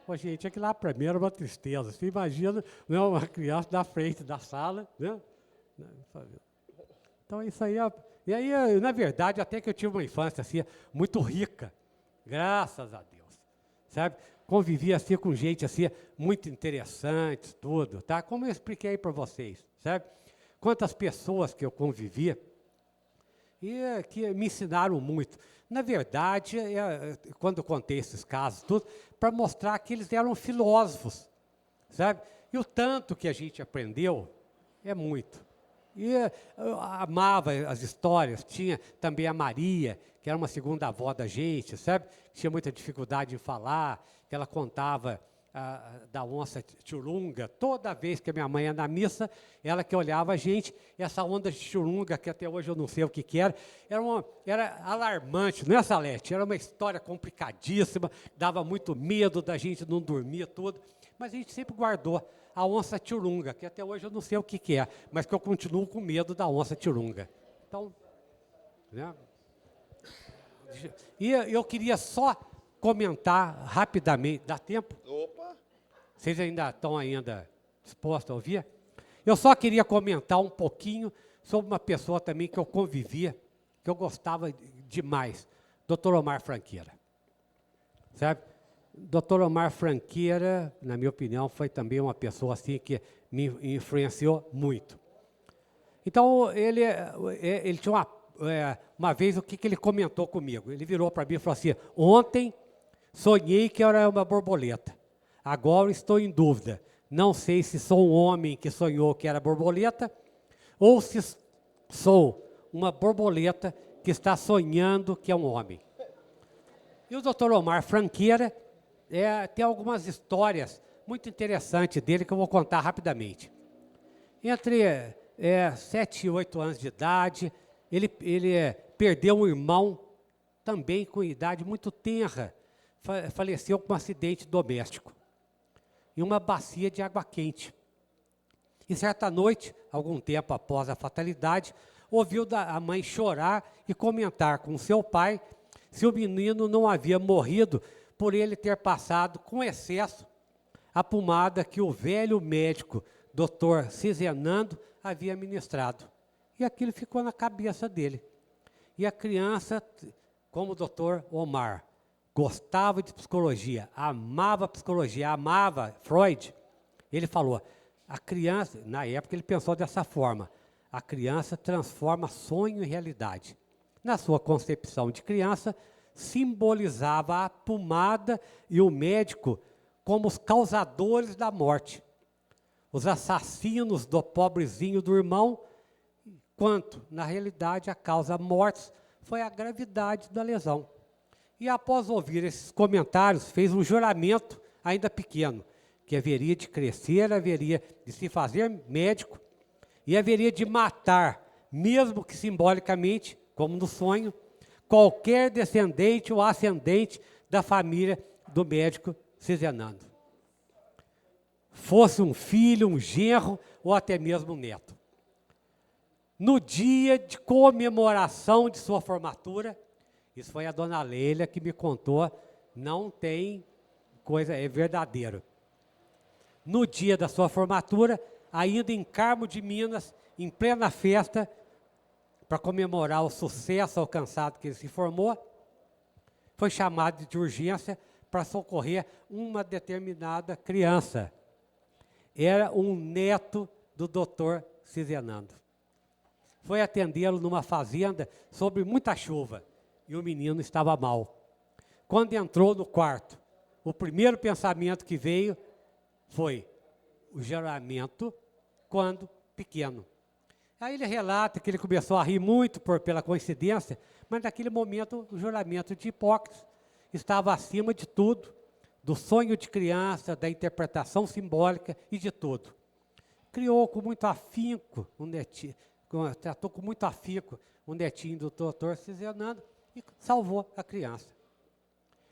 Pô, gente, aquilo lá para mim era uma tristeza. Você imagina, né, uma criança na frente da sala, né? Então, isso aí... E aí, na verdade, até que eu tive uma infância assim, muito rica, graças a Deus, sabe? Convivia assim com gente assim, muito interessante, tudo, tá? Como eu expliquei para vocês, sabe? Quantas pessoas que eu convivia e que me ensinaram muito. Na verdade, quando eu contei esses casos, tudo, para mostrar que eles eram filósofos. sabe? E o tanto que a gente aprendeu é muito. E eu amava as histórias. Tinha também a Maria, que era uma segunda avó da gente, sabe? Tinha muita dificuldade em falar, que ela contava da onça Churunga. Toda vez que a minha mãe ia na missa, ela que olhava a gente, e essa onda de Churunga, que até hoje eu não sei o que era, era alarmante, não é, Salete? Era uma história complicadíssima, dava muito medo da gente não dormir, tudo. Mas a gente sempre guardou a onça Churunga, que até hoje eu não sei o que é, mas que eu continuo com medo da onça Churunga. Então, né? E eu queria só comentar rapidamente, dá tempo? Opa! Vocês ainda estão dispostos a ouvir? Eu só queria comentar um pouquinho sobre uma pessoa também que eu convivia, que eu gostava demais, Dr. Omar Franqueira. Sabe? Dr. Omar Franqueira, na minha opinião, foi também uma pessoa assim que me influenciou muito. Então, ele tinha uma vez, o que ele comentou comigo? Ele virou para mim e falou assim: ontem sonhei que eu era uma borboleta. Agora estou em dúvida. Não sei se sou um homem que sonhou que era borboleta ou se sou uma borboleta que está sonhando que é um homem. E o Dr. Omar Franqueira tem algumas histórias muito interessantes dele que eu vou contar rapidamente. Entre 7 e 8 anos de idade, ele perdeu um irmão também com idade muito tenra. Faleceu com um acidente doméstico, em uma bacia de água quente. E certa noite, algum tempo após a fatalidade, ouviu a mãe chorar e comentar com seu pai se o menino não havia morrido por ele ter passado com excesso a pomada que o velho médico, Dr. Cisenando, havia ministrado. E aquilo ficou na cabeça dele. E a criança, como o Dr. Omar, gostava de psicologia, amava Freud, ele falou, a criança, na época ele pensou dessa forma, a criança transforma sonho em realidade. Na sua concepção de criança, simbolizava a pomada e o médico como os causadores da morte, os assassinos do pobrezinho do irmão, quanto, na realidade, a causa mortes foi a gravidade da lesão. E após ouvir esses comentários, fez um juramento, ainda pequeno, que haveria de crescer, haveria de se fazer médico e haveria de matar, mesmo que simbolicamente, como no sonho, qualquer descendente ou ascendente da família do médico Cisenando. Fosse um filho, um genro ou até mesmo um neto. No dia de comemoração de sua formatura, isso foi a dona Leila que me contou, não tem coisa, é verdadeiro. No dia da sua formatura, ainda em Carmo de Minas, em plena festa, para comemorar o sucesso alcançado que ele se formou, foi chamado de urgência para socorrer uma determinada criança. Era um neto do Dr. Cisenando. Foi atendê-lo numa fazenda sob muita chuva. E o menino estava mal. Quando entrou no quarto, o primeiro pensamento que veio foi o juramento quando pequeno. Aí ele relata que ele começou a rir muito pela coincidência, mas naquele momento o juramento de Hipócrates estava acima de tudo, do sonho de criança, da interpretação simbólica e de tudo. Criou com muito afinco um netinho, tratou com muito afinco um netinho do doutor Cisenando, e salvou a criança.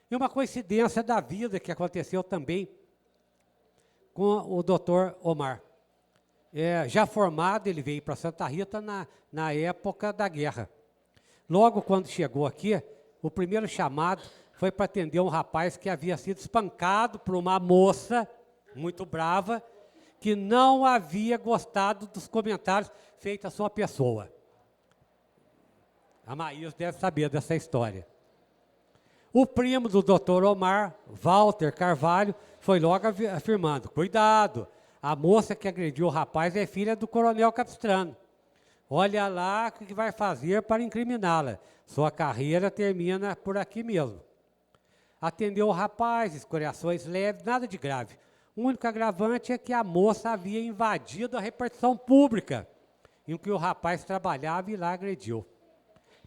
E uma coincidência da vida que aconteceu também com o Dr. Omar. Já formado, ele veio para Santa Rita na época da guerra. Logo quando chegou aqui, o primeiro chamado foi para atender um rapaz que havia sido espancado por uma moça muito brava, que não havia gostado dos comentários feitos à sua pessoa. A Maísa deve saber dessa história. O primo do Dr. Omar, Walter Carvalho, foi logo afirmando, cuidado, a moça que agrediu o rapaz é filha do coronel Capistrano. Olha lá o que vai fazer para incriminá-la. Sua carreira termina por aqui mesmo. Atendeu o rapaz, escoriações leves, nada de grave. O único agravante é que a moça havia invadido a repartição pública, em que o rapaz trabalhava e lá agrediu.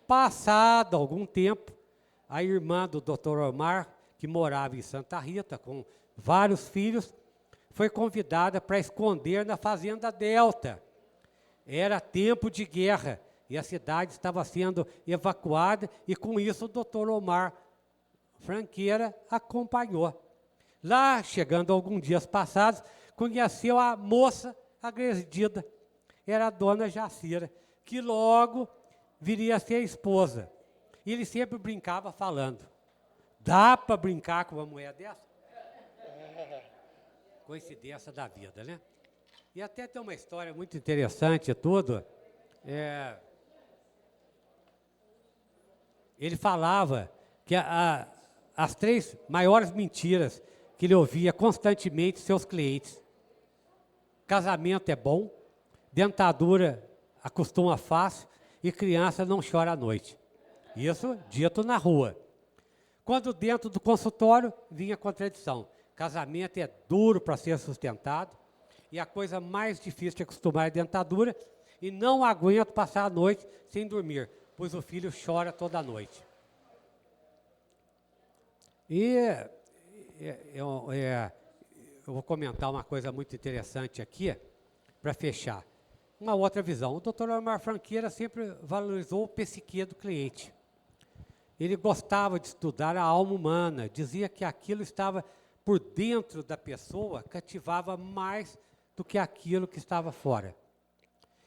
Passado algum tempo, a irmã do Dr. Omar, que morava em Santa Rita, com vários filhos, foi convidada para esconder na Fazenda Delta. Era tempo de guerra e a cidade estava sendo evacuada e, com isso, o Dr. Omar Franqueira acompanhou. Lá, chegando alguns dias passados, conheceu a moça agredida. Era a dona Jacira, que logo viria a ser a esposa. E ele sempre brincava falando, dá para brincar com uma mulher dessa? Coincidência da vida, né? E até tem uma história muito interessante e tudo. Ele falava que as 3 maiores mentiras que ele ouvia constantemente de seus clientes. Casamento é bom, dentadura acostuma fácil e criança não chora à noite. Isso dito na rua. Quando dentro do consultório vinha a contradição. Casamento é duro para ser sustentado e a coisa mais difícil de acostumar é a dentadura e não aguento passar a noite sem dormir, pois o filho chora toda a noite. E eu vou comentar uma coisa muito interessante aqui, para fechar. Uma outra visão. O Dr. Omar Franqueira sempre valorizou o psique do cliente. Ele gostava de estudar a alma humana, dizia que aquilo estava por dentro da pessoa, cativava mais do que aquilo que estava fora.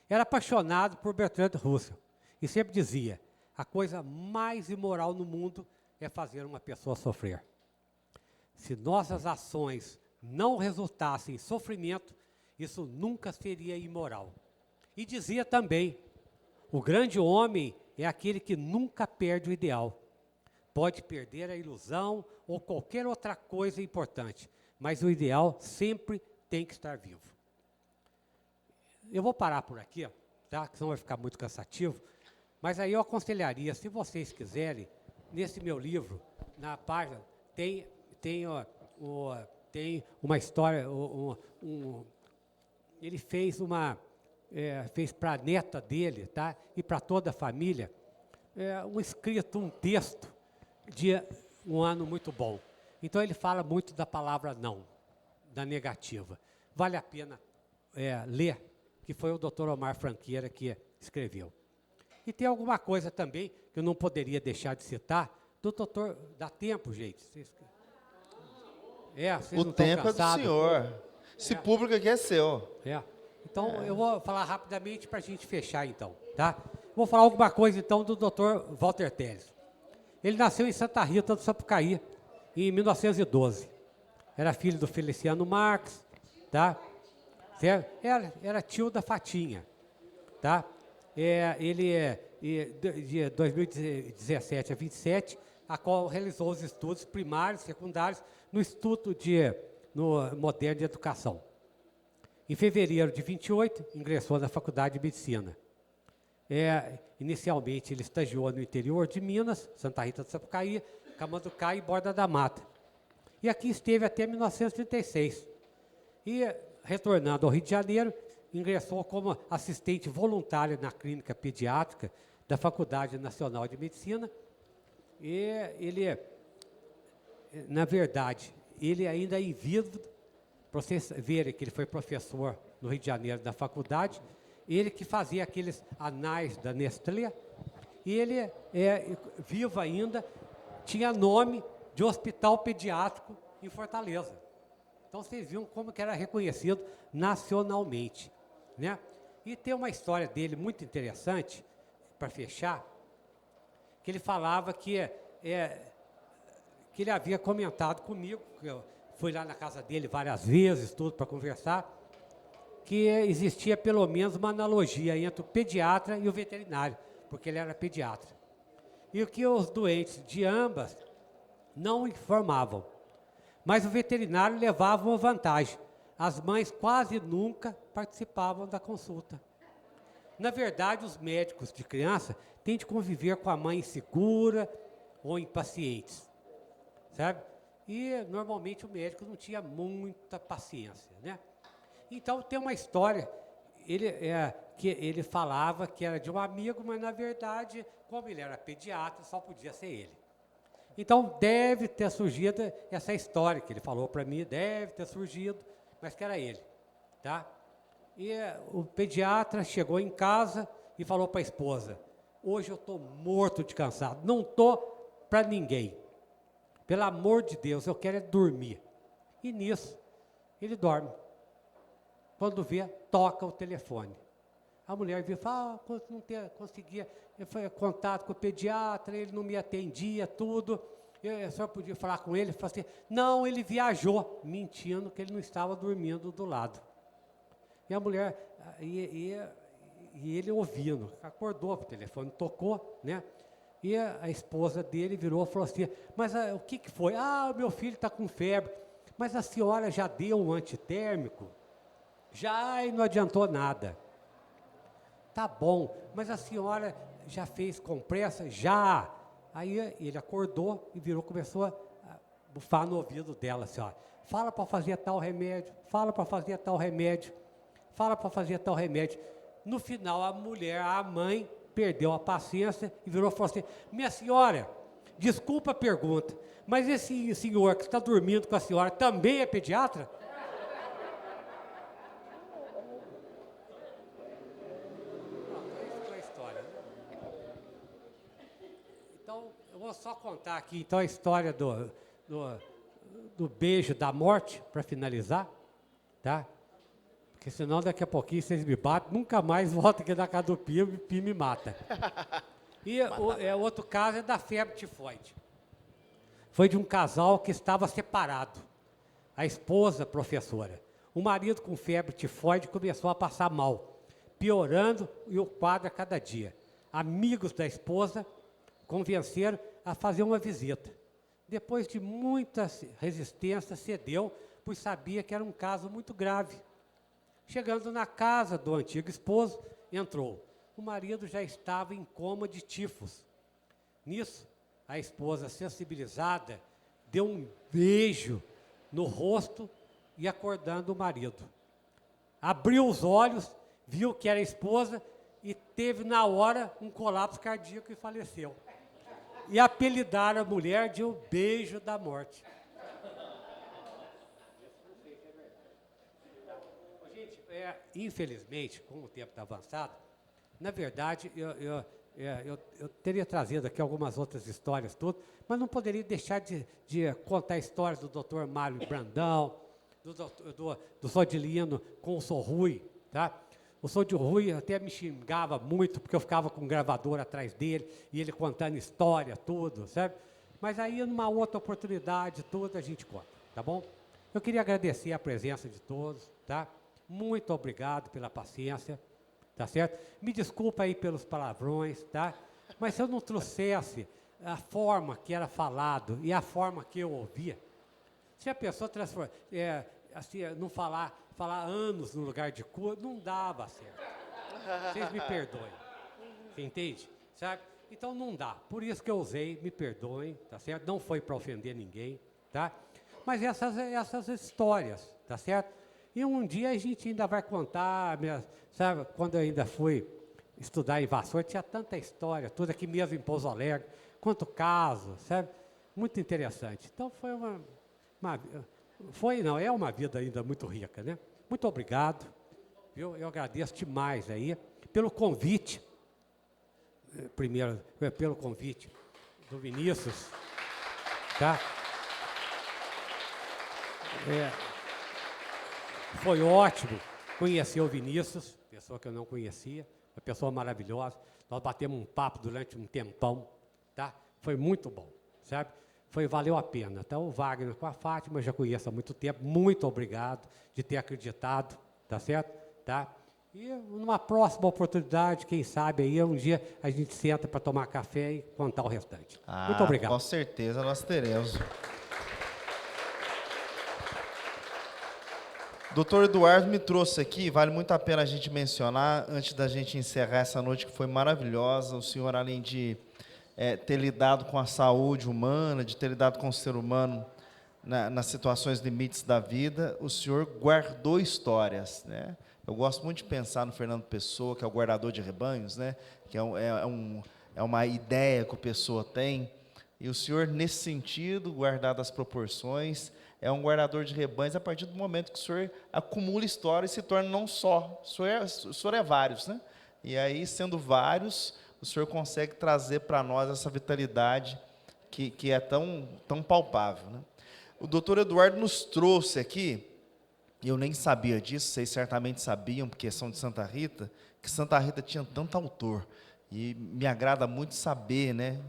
Era apaixonado por Bertrand Russell e sempre dizia, a coisa mais imoral no mundo é fazer uma pessoa sofrer. Se nossas ações não resultassem em sofrimento, isso nunca seria imoral. E dizia também, o grande homem é aquele que nunca perde o ideal. Pode perder a ilusão ou qualquer outra coisa importante, mas o ideal sempre tem que estar vivo. Eu vou parar por aqui, tá? Senão vai ficar muito cansativo, mas aí eu aconselharia, se vocês quiserem, nesse meu livro, na página, tem uma história, ele fez fez para a neta dele, tá? E para toda a família, um escrito, um texto de um ano muito bom. Então ele fala muito da palavra não, da negativa. Vale a pena ler, que foi o Dr. Omar Franqueira que escreveu. E tem alguma coisa também que eu não poderia deixar de citar, do doutor, dá tempo, gente? Vocês O tempo é do senhor. Esse público aqui é seu. Então, eu vou falar rapidamente para a gente fechar, então, tá? Vou falar alguma coisa, então, do Dr. Walter Teles. Ele nasceu em Santa Rita do Sapucaí, em 1912. Era filho do Feliciano Marques, tá? Era tio da Fatinha, tá? De 2017 a 27, a qual realizou os estudos primários e secundários no Instituto Moderno de Educação. Em fevereiro de 28, ingressou na Faculdade de Medicina. Inicialmente, ele estagiou no interior de Minas, Santa Rita do Sapucaí, Camanducá e Borda da Mata. E aqui esteve até 1936. E, retornando ao Rio de Janeiro, ingressou como assistente voluntário na clínica pediátrica da Faculdade Nacional de Medicina. E ele, na verdade, ele ainda é invívido, para vocês verem que ele foi professor no Rio de Janeiro da faculdade, ele que fazia aqueles anais da Nestlé, e ele vivo ainda, tinha nome de hospital pediátrico em Fortaleza. Então vocês viram como que era reconhecido nacionalmente, né? E tem uma história dele muito interessante, para fechar, que ele falava que ele havia comentado comigo, que eu fui lá na casa dele várias vezes, tudo para conversar, que existia pelo menos uma analogia entre o pediatra e o veterinário, porque ele era pediatra. E que os doentes de ambas não informavam, mas o veterinário levava uma vantagem. As mães quase nunca participavam da consulta. Na verdade, os médicos de criança têm de conviver com a mãe insegura ou impacientes, sabe? e normalmente o médico não tinha muita paciência, né? Então tem uma história, que ele falava que era de um amigo, mas na verdade, como ele era pediatra, só podia ser ele. Então deve ter surgido essa história que ele falou para mim, deve ter surgido, mas que era ele, tá? E o pediatra chegou em casa e falou para a esposa: hoje eu estou morto de cansado, não estou para ninguém. Pelo amor de Deus, eu quero é dormir. E nisso, ele dorme. Quando vê, toca o telefone. A mulher viu e fala: não conseguia, eu fui em contato com o pediatra, ele não me atendia, tudo. A senhora podia falar com ele? Falei assim: não, ele viajou, mentindo que ele não estava dormindo do lado. E a mulher, e ele ouvindo, acordou para o telefone, tocou, né? E a esposa dele virou e falou assim: mas o que foi? Ah, o meu filho está com febre. Mas a senhora já deu um antitérmico? Já, e não adiantou nada. Tá bom, mas a senhora já fez compressa? Já. Aí ele acordou e virou, começou a bufar no ouvido dela, assim, ó: fala para fazer tal remédio, fala para fazer tal remédio, fala para fazer tal remédio. No final, a mulher, a mãe, perdeu a paciência e virou e falou assim: minha senhora, desculpa a pergunta, mas esse senhor que está dormindo com a senhora também é pediatra? Então, eu vou só contar aqui então, a história do beijo da morte, para finalizar, tá? Porque senão daqui a pouquinho vocês me batem, nunca mais volto aqui na casa do Pio, o Pio me mata. E outro caso é da febre tifoide. Foi de um casal que estava separado. A esposa, professora. O marido com febre tifoide começou a passar mal, piorando e o quadro a cada dia. Amigos da esposa convenceram a fazer uma visita. Depois de muita resistência, cedeu, pois sabia que era um caso muito grave. Chegando na casa do antigo esposo, entrou. O marido já estava em coma de tifos. Nisso, a esposa, sensibilizada, deu um beijo no rosto e acordando o marido. Abriu os olhos, viu que era a esposa e teve na hora um colapso cardíaco e faleceu. E apelidaram a mulher de o beijo da morte. Gente, infelizmente, como o tempo está avançado, na verdade, eu teria trazido aqui algumas outras histórias, tudo, mas não poderia deixar de contar histórias do Dr. Mário Brandão, do Sodilino com o Sorrui, tá? O Sodilrui até me xingava muito, porque eu ficava com um gravador atrás dele, e ele contando história, tudo, sabe? Mas aí, numa outra oportunidade, tudo, a gente conta, tá bom? Eu queria agradecer a presença de todos, tá? Muito obrigado pela paciência, tá certo? Me desculpa aí pelos palavrões, tá? Mas se eu não trouxesse a forma que era falado e a forma que eu ouvia, se a pessoa assim, não falar anos no lugar de cor, não dava certo. Vocês me perdoem. Você entende? Sabe? Então não dá. Por isso que eu usei, me perdoem, tá certo? Não foi para ofender ninguém, tá? Mas essas histórias, tá certo? E um dia a gente ainda vai contar, sabe? Quando eu ainda fui estudar em Vassoura, tinha tanta história, tudo aqui mesmo em Pouso Alegre, quanto caso, sabe? Muito interessante. Então foi é uma vida ainda muito rica, né? Muito obrigado, viu? Eu agradeço demais aí pelo convite, primeiro, pelo convite do Vinícius, tá? Foi ótimo conhecer o Vinícius, pessoa que eu não conhecia, uma pessoa maravilhosa. Nós batemos um papo durante um tempão, tá? Foi muito bom, sabe? Valeu a pena. Então, o Wagner com a Fátima, eu já conheço há muito tempo. Muito obrigado de ter acreditado, tá certo? Tá? E numa próxima oportunidade, quem sabe aí, um dia a gente senta para tomar café e contar o restante. Muito obrigado. Com certeza nós teremos. Doutor Eduardo me trouxe aqui, vale muito a pena a gente mencionar, antes da gente encerrar essa noite que foi maravilhosa. O senhor, além de ter lidado com a saúde humana, de ter lidado com o ser humano nas situações limites da vida, o Senhor guardou histórias, né? Eu gosto muito de pensar no Fernando Pessoa, que é o guardador de rebanhos, né? Que é uma ideia que o Pessoa tem. E o Senhor, nesse sentido, guardado as proporções, é um guardador de rebanhos a partir do momento que o Senhor acumula histórias e se torna não só. O Senhor é vários, né? E aí, sendo vários, o Senhor consegue trazer para nós essa vitalidade que é tão palpável, né? O doutor Eduardo nos trouxe aqui, eu nem sabia disso, vocês certamente sabiam, porque são de Santa Rita, que Santa Rita tinha tanto autor. E me agrada muito saber, né,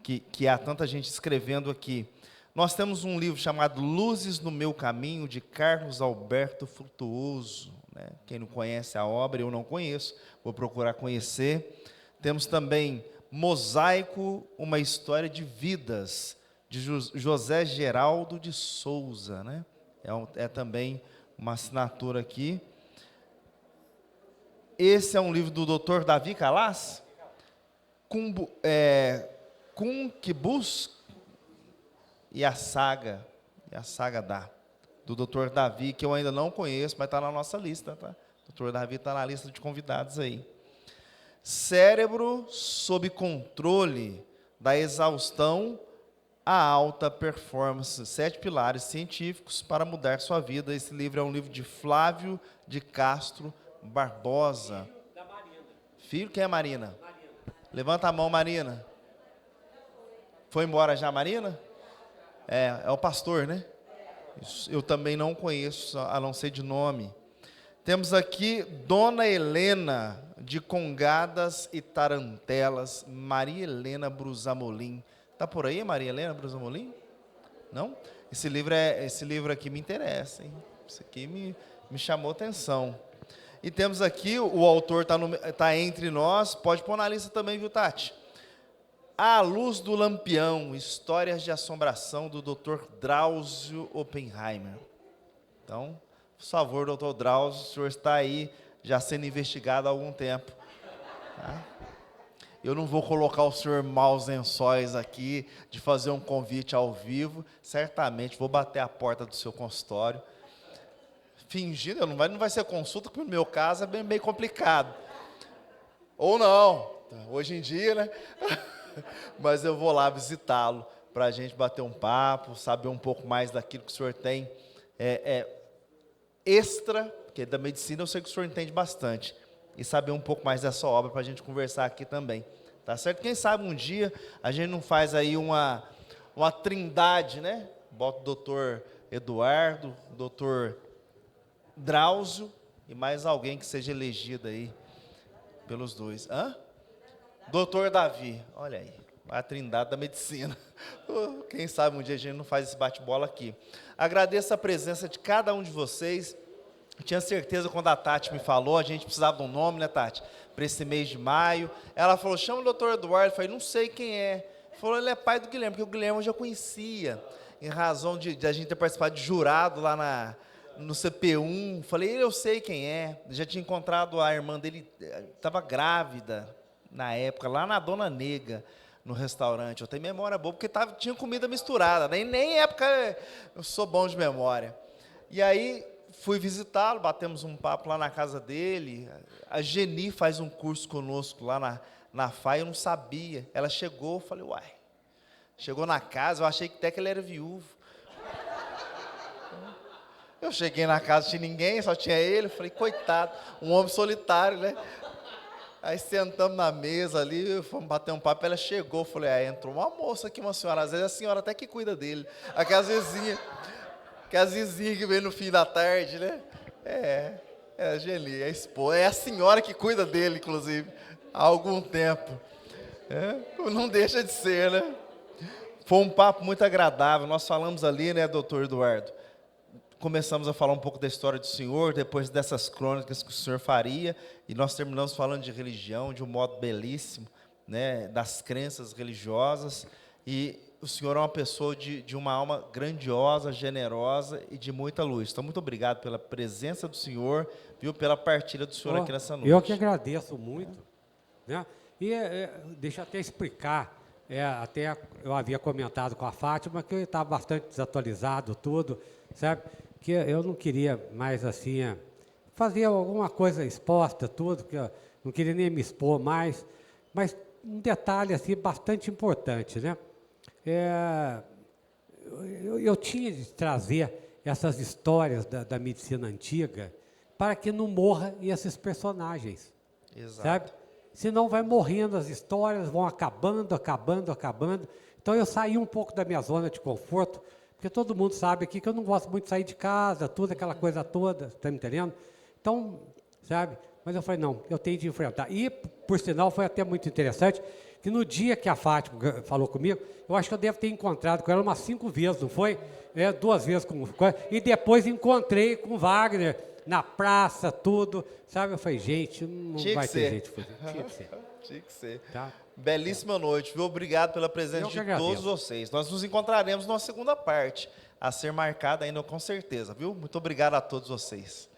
que há tanta gente escrevendo aqui. Nós temos um livro chamado Luzes no Meu Caminho, de Carlos Alberto Frutuoso, né? Quem não conhece a obra, eu não conheço, vou procurar conhecer. Temos também Mosaico, uma história de vidas, de José Geraldo de Souza, né? É também uma assinatura aqui. Esse é um livro do Dr. Davi Calas, Cunquibus e a Saga do Dr. Davi, que eu ainda não conheço, mas está na nossa lista, tá? O Dr. Davi está na lista de convidados aí. Cérebro sob controle da exaustão à alta performance, 7 pilares científicos para mudar sua vida. Esse livro é um livro de Flávio de Castro Barbosa. Filho, quem é Marina? Levanta a mão, Marina. Foi embora já, Marina? É o pastor, né? Eu também não conheço, a não ser de nome. Temos aqui Dona Helena, de Congadas e Tarantelas, Maria Helena Brusamolim. Está por aí, Maria Helena Brusamolim? Não? Esse livro aqui me interessa, hein? Isso aqui me chamou atenção. E temos aqui, o autor está entre nós, pode pôr na lista também, viu, Tati? A Luz do Lampião, Histórias de Assombração, do Dr. Drauzio Oppenheimer. Então, por favor, doutor Drauzio, o senhor está aí já sendo investigado há algum tempo. Tá? Eu não vou colocar o senhor maus lençóis aqui, de fazer um convite ao vivo. Certamente vou bater a porta do seu consultório. Fingindo, não vai ser consulta, porque no meu caso é bem complicado. Ou não, hoje em dia, né? Mas eu vou lá visitá-lo, para a gente bater um papo, saber um pouco mais daquilo que o senhor tem extra, porque da medicina eu sei que o senhor entende bastante, e saber um pouco mais dessa obra para a gente conversar aqui também, tá certo? Quem sabe um dia a gente não faz aí uma trindade, né? Bota o doutor Eduardo, o doutor Drauzio e mais alguém que seja elegido aí pelos dois. Doutor Davi, olha aí, a trindade da medicina. Quem sabe um dia a gente não faz esse bate-bola aqui. Agradeço a presença de cada um de vocês. Tinha certeza quando a Tati me falou, a gente precisava de um nome, né, Tati? Para esse mês de maio. Ela falou, chama o doutor Eduardo. Eu falei, não sei quem é. Falou, ele é pai do Guilherme, porque o Guilherme eu já conhecia, em razão de a gente ter participado de jurado lá no CP1. Falei, eu sei quem é. Já tinha encontrado a irmã dele, estava grávida na época, lá na Dona Nega, no restaurante. Eu tenho memória boa, porque tinha comida misturada, nem época eu sou bom de memória. E aí fui visitá-lo, batemos um papo lá na casa dele. A Geni faz um curso conosco lá na FAI, eu não sabia. Ela chegou, eu falei, uai. Chegou na casa, eu achei que até que ele era viúvo. Eu cheguei na casa, não tinha ninguém, só tinha ele. Eu falei, coitado, um homem solitário, né? Aí sentamos na mesa ali, fomos bater um papo, ela chegou, eu falei, entrou uma moça aqui, uma senhora, às vezes a senhora até que cuida dele. Aquelas vizinhas que vem no fim da tarde, né? É a Geni, é a esposa, é a senhora que cuida dele, inclusive, há algum tempo. Não deixa de ser, né? Foi um papo muito agradável, nós falamos ali, né, doutor Eduardo? Começamos a falar um pouco da história do senhor, depois dessas crônicas que o senhor faria, e nós terminamos falando de religião, de um modo belíssimo, né, das crenças religiosas, e o senhor é uma pessoa de uma alma grandiosa, generosa e de muita luz. Então, muito obrigado pela presença do senhor, viu, pela partilha do senhor aqui nessa noite. Eu que agradeço muito, né? E deixa eu até explicar, até eu havia comentado com a Fátima que eu estava bastante desatualizado, tudo, sabe? Que eu não queria mais, assim, fazer alguma coisa exposta, tudo, que eu não queria nem me expor mais. Mas um detalhe, assim, bastante importante, né? Eu tinha de trazer essas histórias da medicina antiga para que não morram esses personagens, Exato. sabe? Senão vai morrendo as histórias, vão acabando, acabando, acabando. Então eu saí um pouco da minha zona de conforto, porque todo mundo sabe aqui que eu não gosto muito de sair de casa, tudo, aquela coisa toda, está me entendendo? Então, sabe? Mas eu falei, não, eu tenho de enfrentar. E, por sinal, foi até muito interessante, que no dia que a Fátima falou comigo, eu acho que eu devo ter encontrado com ela umas 5 vezes, não foi? 2 vezes com e depois encontrei com o Wagner na praça, tudo, sabe? Eu falei, gente, não Tinha vai que ter ser. jeito de fazer. Tinha que ser. Tinha que ser. Tá? Belíssima noite, viu? Obrigado pela presença Eu que de agradeço. todos vocês. Nós nos encontraremos numa segunda parte, a ser marcada ainda com certeza, viu? Muito obrigado a todos vocês.